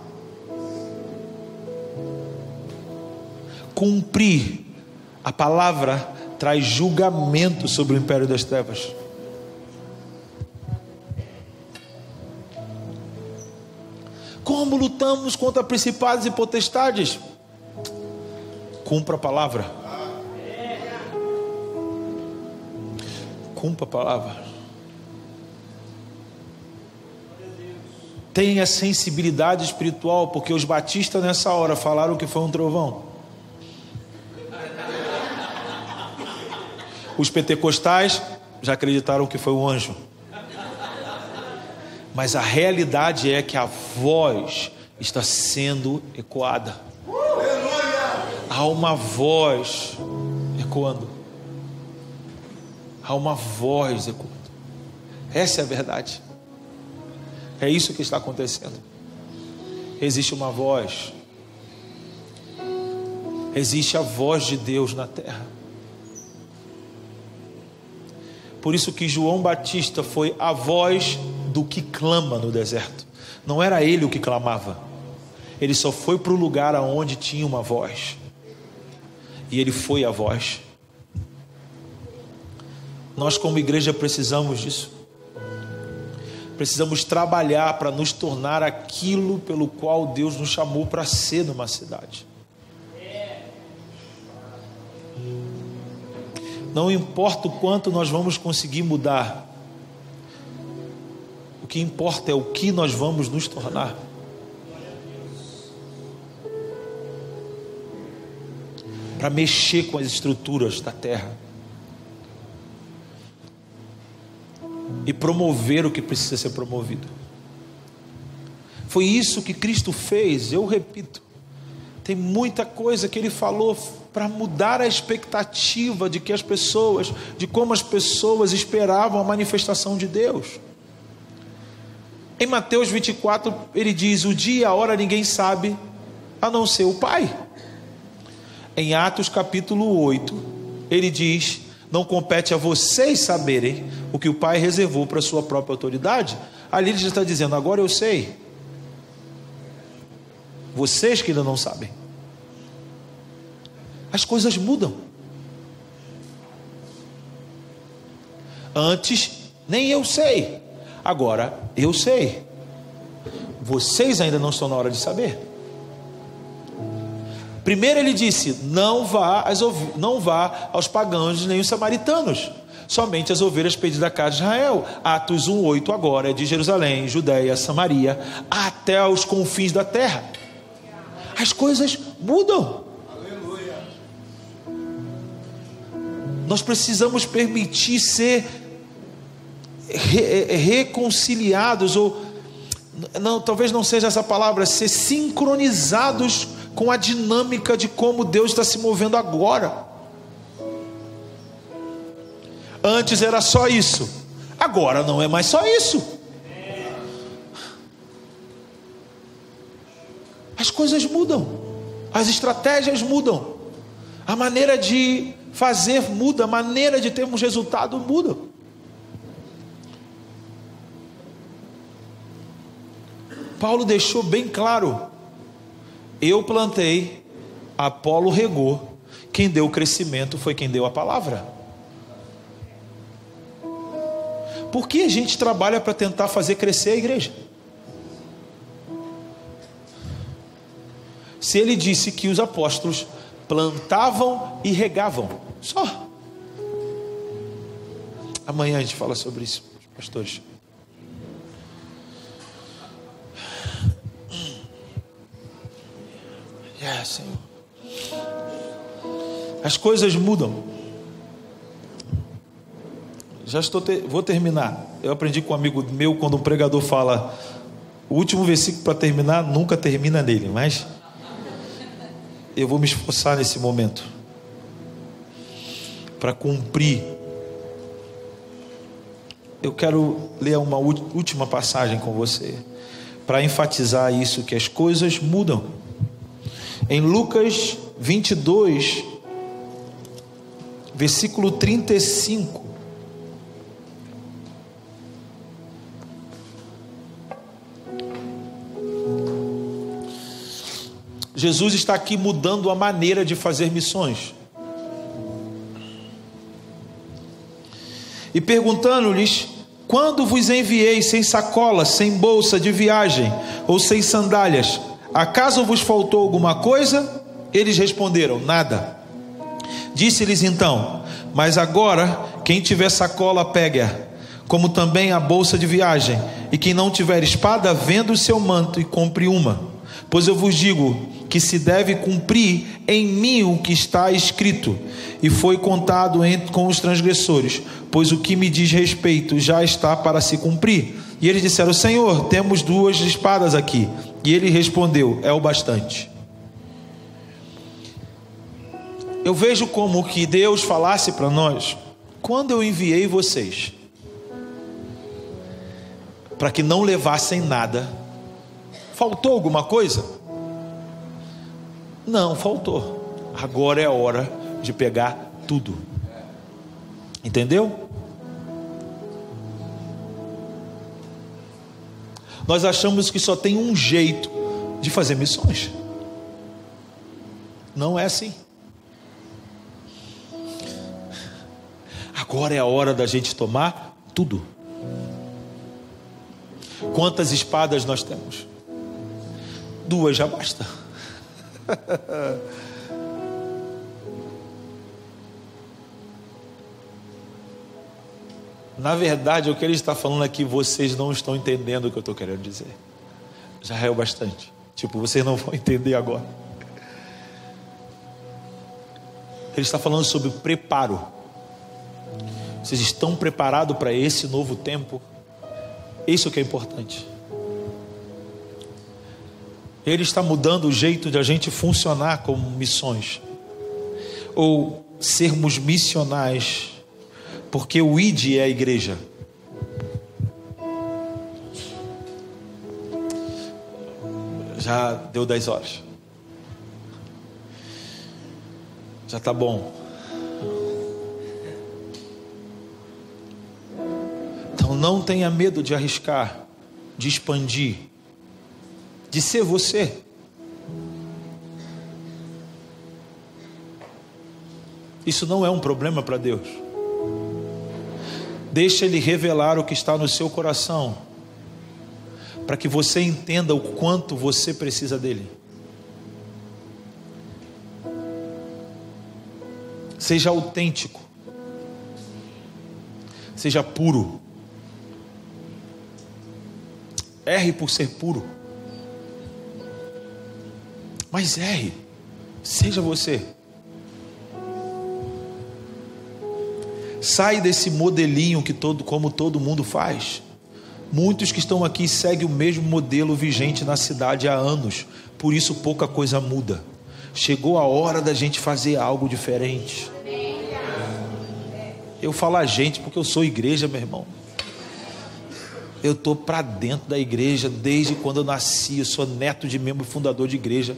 [SPEAKER 1] Cumprir a palavra traz julgamento sobre o império das trevas. Como lutamos contra principados e potestades? Cumpra a palavra. Cumpra a palavra. Tenha sensibilidade espiritual, porque os batistas nessa hora falaram que foi um trovão. Os pentecostais já acreditaram que foi um anjo. Mas a realidade é que a voz está sendo ecoada. Há uma voz ecoando. Há uma voz ecoando. Essa é a verdade. É isso que está acontecendo. Existe uma voz. Existe a voz de Deus na terra. Por isso que João Batista foi a voz do que clama no deserto. Não era ele o que clamava. Ele só foi para o lugar onde tinha uma voz. E ele foi a voz. Nós como igreja precisamos disso. Precisamos trabalhar para nos tornar aquilo pelo qual Deus nos chamou para ser numa cidade. Não importa o quanto nós vamos conseguir mudar. O que importa é o que nós vamos nos tornar. Para mexer com as estruturas da terra. E promover o que precisa ser promovido. Foi isso que Cristo fez, eu repito. Tem muita coisa que Ele falou para mudar a expectativa de que as pessoas, de como as pessoas esperavam a manifestação de Deus. Em Mateus 24, Ele diz, o dia e a hora ninguém sabe, a não ser o Pai. Em Atos capítulo 8, Ele diz, não compete a vocês saberem o que o Pai reservou para a sua própria autoridade. Ali Ele já está dizendo, agora eu sei. Vocês que ainda não sabem. As coisas mudam. Antes, nem eu sei. Agora, eu sei. Vocês ainda não estão na hora de saber. Primeiro ele disse, não vá aos pagãos nem os samaritanos. Somente as ovelhas perdidas da casa de Israel. Atos 1:8 agora é de Jerusalém, Judeia, Samaria, até os confins da terra. As coisas mudam. Aleluia. Nós precisamos permitir ser reconciliados, ou não, talvez não seja essa palavra, ser sincronizados com a dinâmica de como Deus está se movendo agora. Antes era só isso, agora não é mais só isso. As coisas mudam, as estratégias mudam, a maneira de fazer muda, a maneira de termos resultado muda. Paulo deixou bem claro, eu plantei, Apolo regou, quem deu o crescimento foi quem deu a palavra. Por que a gente trabalha para tentar fazer crescer a igreja? Se ele disse que os apóstolos plantavam e regavam, só. Amanhã a gente fala sobre isso, pastores. Senhor. As coisas mudam. Vou terminar. Eu aprendi com um amigo meu, quando um pregador fala, o último versículo para terminar, nunca termina nele, mas eu vou me esforçar nesse momento para cumprir. Eu quero ler uma última passagem com você para enfatizar isso, que as coisas mudam. Em Lucas 22, versículo 35. Jesus está aqui mudando a maneira de fazer missões. E perguntando-lhes: quando vos enviei sem sacola, sem bolsa de viagem ou sem sandálias, acaso vos faltou alguma coisa? Eles responderam: nada. Disse-lhes então: mas agora, quem tiver sacola, pegue-a, como também a bolsa de viagem, e quem não tiver espada, venda o seu manto e compre uma. Pois eu vos digo que se deve cumprir em mim o que está escrito, e foi contado com os transgressores, pois o que me diz respeito já está para se cumprir. E eles disseram: Senhor, temos 2 espadas aqui. E ele respondeu: é o bastante. Eu vejo como que Deus falasse para nós: quando eu enviei vocês para que não levassem nada, faltou alguma coisa? Não faltou. Agora é a hora de pegar tudo. Entendeu? Nós achamos que só tem um jeito de fazer missões. Não é assim. Agora é a hora da gente tomar tudo. Quantas espadas nós temos? 2 já basta. Na verdade, o que ele está falando aqui, vocês não estão entendendo o que eu estou querendo dizer. Já é o bastante. Tipo, vocês não vão entender agora. Ele está falando sobre preparo. Vocês estão preparados para esse novo tempo? Isso que é importante. Ele está mudando o jeito de a gente funcionar como missões, ou sermos missionais, porque o ID é a igreja. Já deu 10 horas. Já está bom. Então não tenha medo de arriscar, de expandir, de ser você. Isso não é um problema para Deus. Deixa Ele revelar o que está no seu coração, para que você entenda o quanto você precisa dEle. Seja autêntico, seja puro. Erre por ser puro, mas erre, seja você. Sai desse modelinho como todo mundo faz. Muitos que estão aqui seguem o mesmo modelo vigente na cidade há anos, por isso pouca coisa muda. Chegou a hora da gente fazer algo diferente. Eu falo a gente porque eu sou igreja, meu irmão. Eu estou para dentro da igreja desde quando eu nasci. Eu sou neto de membro fundador de igreja.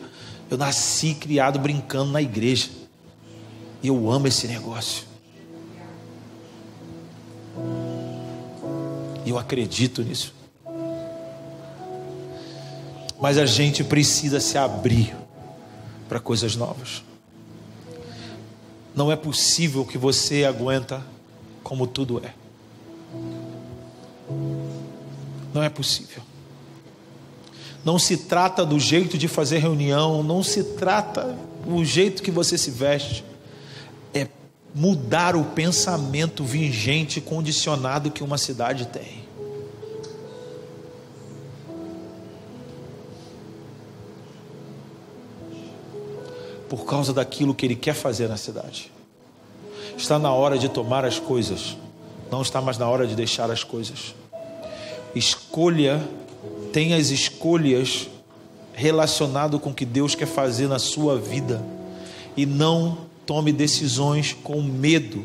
[SPEAKER 1] Eu nasci criado brincando na igreja. E eu amo esse negócio. E eu acredito nisso. Mas a gente precisa se abrir para coisas novas. Não é possível que você aguenta como tudo é. Não é possível. Não se trata do jeito de fazer reunião, não se trata do jeito que você se veste. É mudar o pensamento vigente, condicionado que uma cidade tem. Por causa daquilo que Ele quer fazer na cidade. Está na hora de tomar as coisas, não está mais na hora de deixar as coisas. Escolha, tenha as escolhas relacionado com o que Deus quer fazer na sua vida, e não tome decisões com medo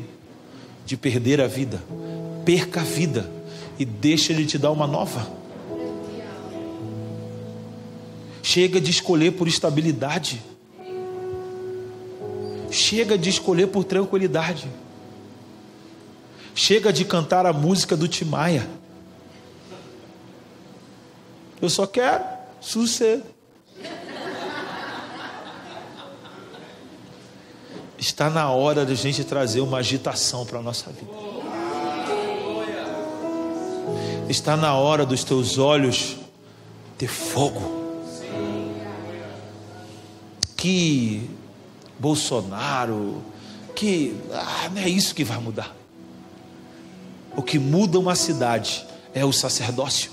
[SPEAKER 1] de perder a vida. Perca a vida e deixa Ele te dar uma nova. Chega de escolher por estabilidade. Chega de escolher por tranquilidade. Chega de cantar a música do Tim Maia. Eu só quero sossego. Está na hora de a gente trazer uma agitação para a nossa vida. Está na hora dos teus olhos ter fogo. Que Bolsonaro, não é isso que vai mudar. O que muda uma cidade é o sacerdócio.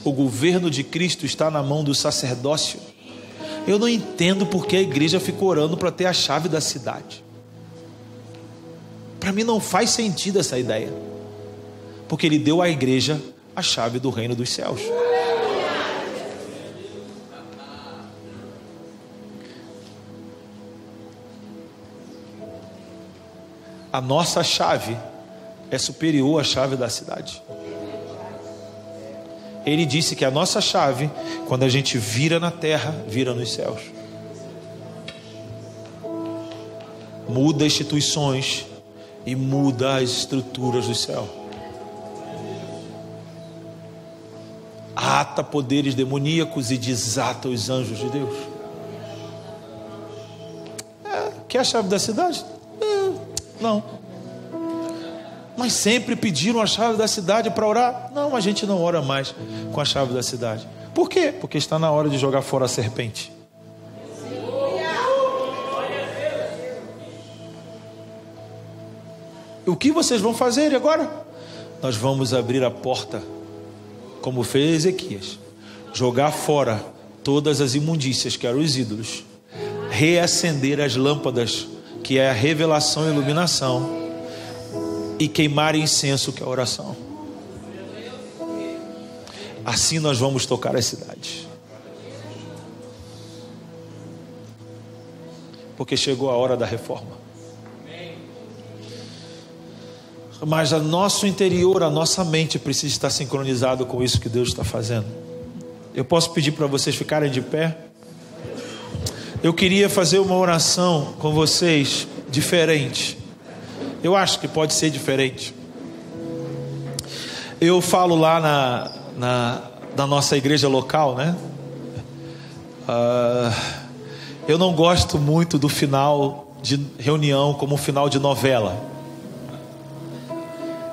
[SPEAKER 1] O governo de Cristo está na mão do sacerdócio. Eu não entendo porque a igreja fica orando para ter a chave da cidade. Para mim não faz sentido essa ideia, porque Ele deu à igreja a chave do reino dos céus. A nossa chave é superior à chave da cidade. Ele disse que a nossa chave, quando a gente vira na terra, vira nos céus. Muda instituições e muda as estruturas do céu. Ata poderes demoníacos e desata os anjos de Deus. Quer a chave da cidade? Não. Mas sempre pediram a chave da cidade para orar? Não, a gente não ora mais com a chave da cidade. Por quê? Porque está na hora de jogar fora a serpente. O que vocês vão fazer agora? Nós vamos abrir a porta, como fez Ezequias, jogar fora todas as imundícias, que eram os ídolos, reacender as lâmpadas, que é a revelação e iluminação, e queimar incenso, que é a oração. Assim nós vamos tocar as cidades, porque chegou a hora da reforma. Mas o nosso interior, a nossa mente precisa estar sincronizado com isso que Deus está fazendo. Eu posso pedir para vocês ficarem de pé? Eu queria fazer uma oração com vocês diferente. Eu acho que pode ser diferente. Eu falo lá na nossa igreja local, né? Eu não gosto muito do final de reunião como um final de novela.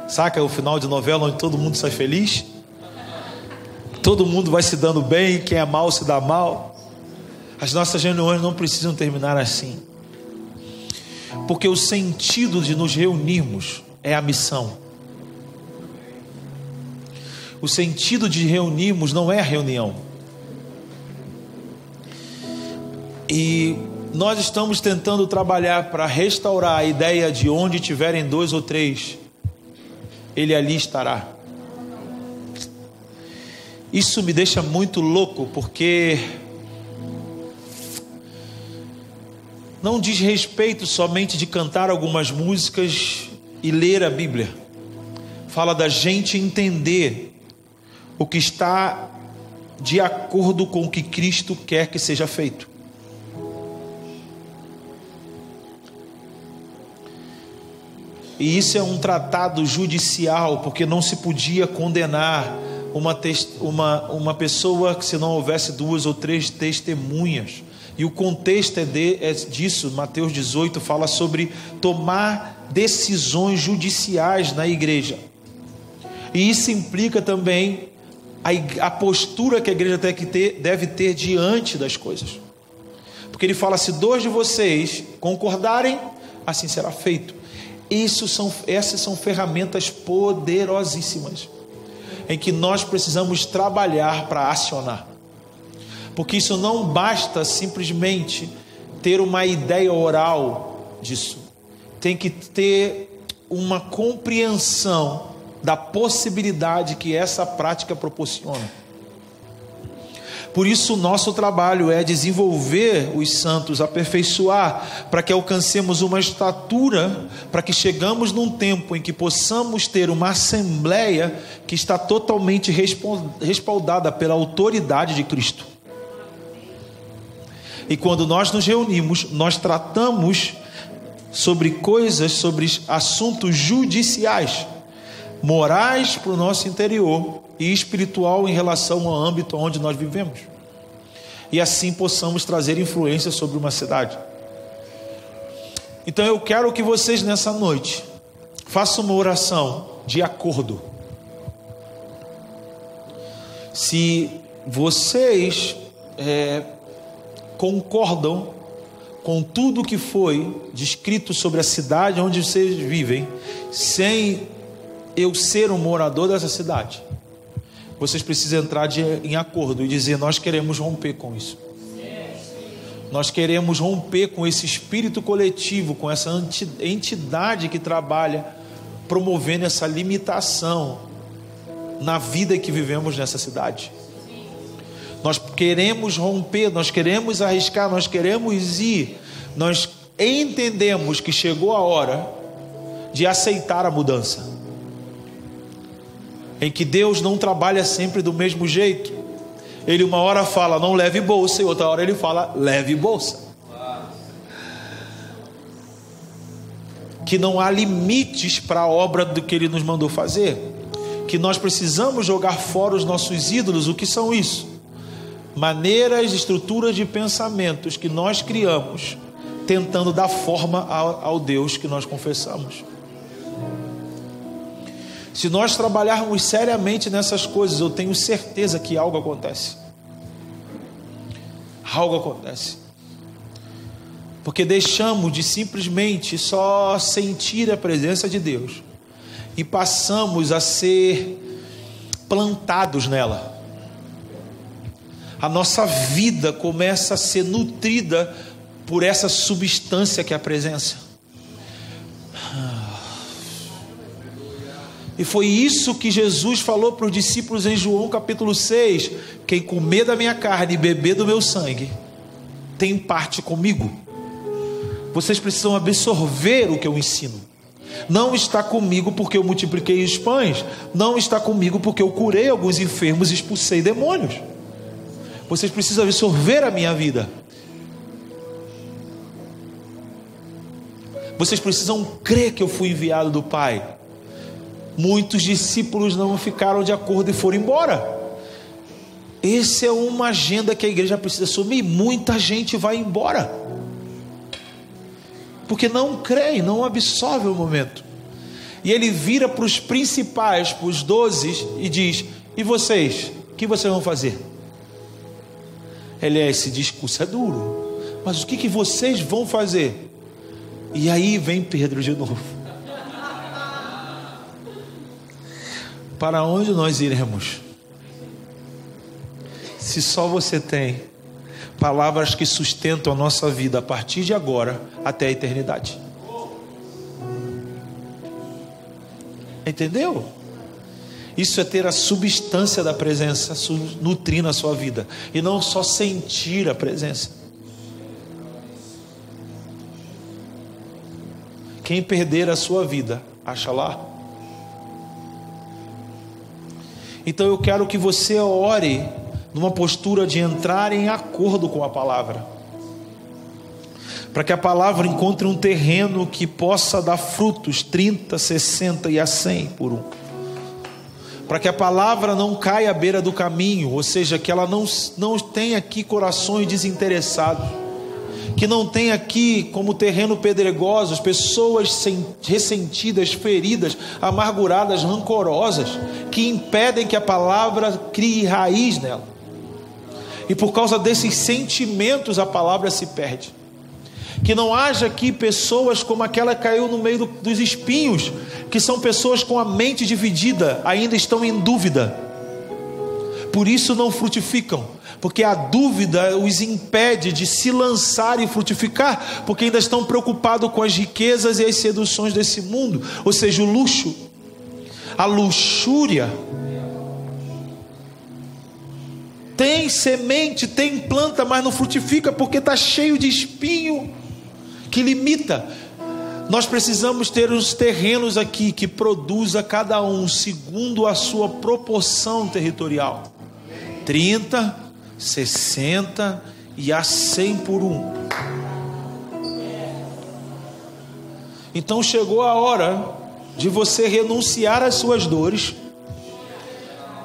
[SPEAKER 1] Saca o final de novela onde todo mundo sai feliz? Todo mundo vai se dando bem, quem é mal se dá mal. As nossas reuniões não precisam terminar assim, porque o sentido de nos reunirmos é a missão. O sentido de reunirmos não é a reunião. E nós estamos tentando trabalhar para restaurar a ideia de onde tiverem 2 ou 3, Ele ali estará. Isso me deixa muito louco, porque não diz respeito somente de cantar algumas músicas e ler a Bíblia. Fala da gente entender o que está de acordo com o que Cristo quer que seja feito. E isso é um tratado judicial, porque não se podia condenar uma pessoa se não houvesse 2 ou 3 testemunhas. E o contexto é disso. Mateus 18 fala sobre tomar decisões judiciais na igreja. E isso implica também a postura que a igreja deve ter diante das coisas. Porque ele fala: se 2 de vocês concordarem, assim será feito. Essas são ferramentas poderosíssimas, em que nós precisamos trabalhar para acionar. Porque isso não basta simplesmente ter uma ideia oral disso. Tem que ter uma compreensão da possibilidade que essa prática proporciona. Por isso o nosso trabalho é desenvolver os santos, aperfeiçoar, para que alcancemos uma estatura, para que chegamos num tempo em que possamos ter uma assembleia que está totalmente respaldada pela autoridade de Cristo. E quando nós nos reunimos, nós tratamos sobre assuntos judiciais, morais para o nosso interior e espiritual em relação ao âmbito onde nós vivemos. e assim possamos trazer influência sobre uma cidade. Então eu quero que vocês nessa noite façam uma oração de acordo. Se vocês concordam com tudo que foi descrito sobre a cidade onde vocês vivem, sem eu ser um morador dessa cidade, vocês precisam entrar em acordo e dizer: nós queremos romper com isso. Nós queremos romper com esse espírito coletivo, com essa entidade que trabalha promovendo essa limitação na vida que vivemos nessa cidade. Nós queremos romper, nós queremos arriscar, nós queremos ir. Nós entendemos que chegou a hora de aceitar a mudança, em que Deus não trabalha sempre do mesmo jeito. Ele uma hora fala: não leve bolsa, e outra hora ele fala: leve bolsa. Que não há limites para a obra do que Ele nos mandou fazer. Que nós precisamos jogar fora os nossos ídolos. O que são isso? Maneiras, estruturas de pensamentos que nós criamos, tentando dar forma ao Deus que nós confessamos. Se nós trabalharmos seriamente nessas coisas, eu tenho certeza que algo acontece. Algo acontece. Porque deixamos de simplesmente só sentir a presença de Deus e passamos a ser plantados nela. A nossa vida começa a ser nutrida por essa substância que é a presença. E foi isso que Jesus falou para os discípulos em João capítulo 6: quem comer da minha carne e beber do meu sangue tem parte comigo. Vocês precisam absorver o que eu ensino. Não está comigo porque eu multipliquei os pães, não está comigo porque eu curei alguns enfermos e expulsei demônios. Vocês precisam absorver a minha vida. Vocês precisam crer que eu fui enviado do Pai. Muitos discípulos não ficaram de acordo e foram embora. Essa é uma agenda que a igreja precisa assumir. Muita gente vai embora porque não crê, não absorve o momento. E ele vira para os principais, para os 12, e diz: e vocês? O que vocês vão fazer? Esse discurso é duro, mas o que vocês vão fazer? E aí vem Pedro de novo: para onde nós iremos? Se só você tem palavras que sustentam a nossa vida a partir de agora até a eternidade. Entendeu? Isso é ter a substância da presença nutrindo a sua vida, e não só sentir a presença. Quem perder a sua vida, acha lá. Então eu quero que você ore numa postura de entrar em acordo com a palavra, para que a palavra encontre um terreno que possa dar frutos 30, 60 e a 100 por um. Para que a palavra não caia à beira do caminho, ou seja, que ela não tenha aqui corações desinteressados, que não tenha aqui como terreno pedregosos pessoas ressentidas, feridas, amarguradas, rancorosas, que impedem que a palavra crie raiz nela. E por causa desses sentimentos a palavra se perde. Que não haja aqui pessoas como aquela que caiu no meio dos espinhos, que são pessoas com a mente dividida, ainda estão em dúvida, por isso não frutificam, porque a dúvida os impede de se lançar e frutificar, porque ainda estão preocupados com as riquezas e as seduções desse mundo, ou seja, o luxo, a luxúria. Tem semente, tem planta, mas não frutifica porque está cheio de espinho que limita. Nós precisamos ter uns terrenos aqui que produza cada um segundo a sua proporção territorial: 30, 60 e a 100 por um. Então chegou a hora de você renunciar às suas dores,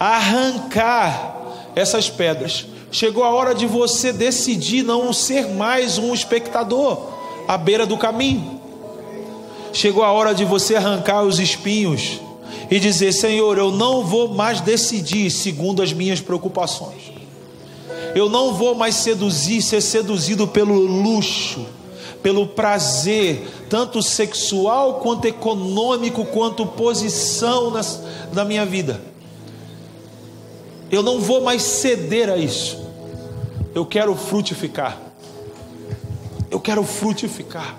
[SPEAKER 1] arrancar essas pedras, Chegou a hora de você decidir não ser mais um espectador à beira do caminho. Chegou a hora de você arrancar os espinhos e dizer: Senhor, eu não vou mais decidir segundo as minhas preocupações. Eu não vou mais ser seduzido pelo luxo, pelo prazer, tanto sexual quanto econômico, quanto posição na minha vida. Eu não vou mais ceder a isso. Eu quero frutificar. Eu quero frutificar.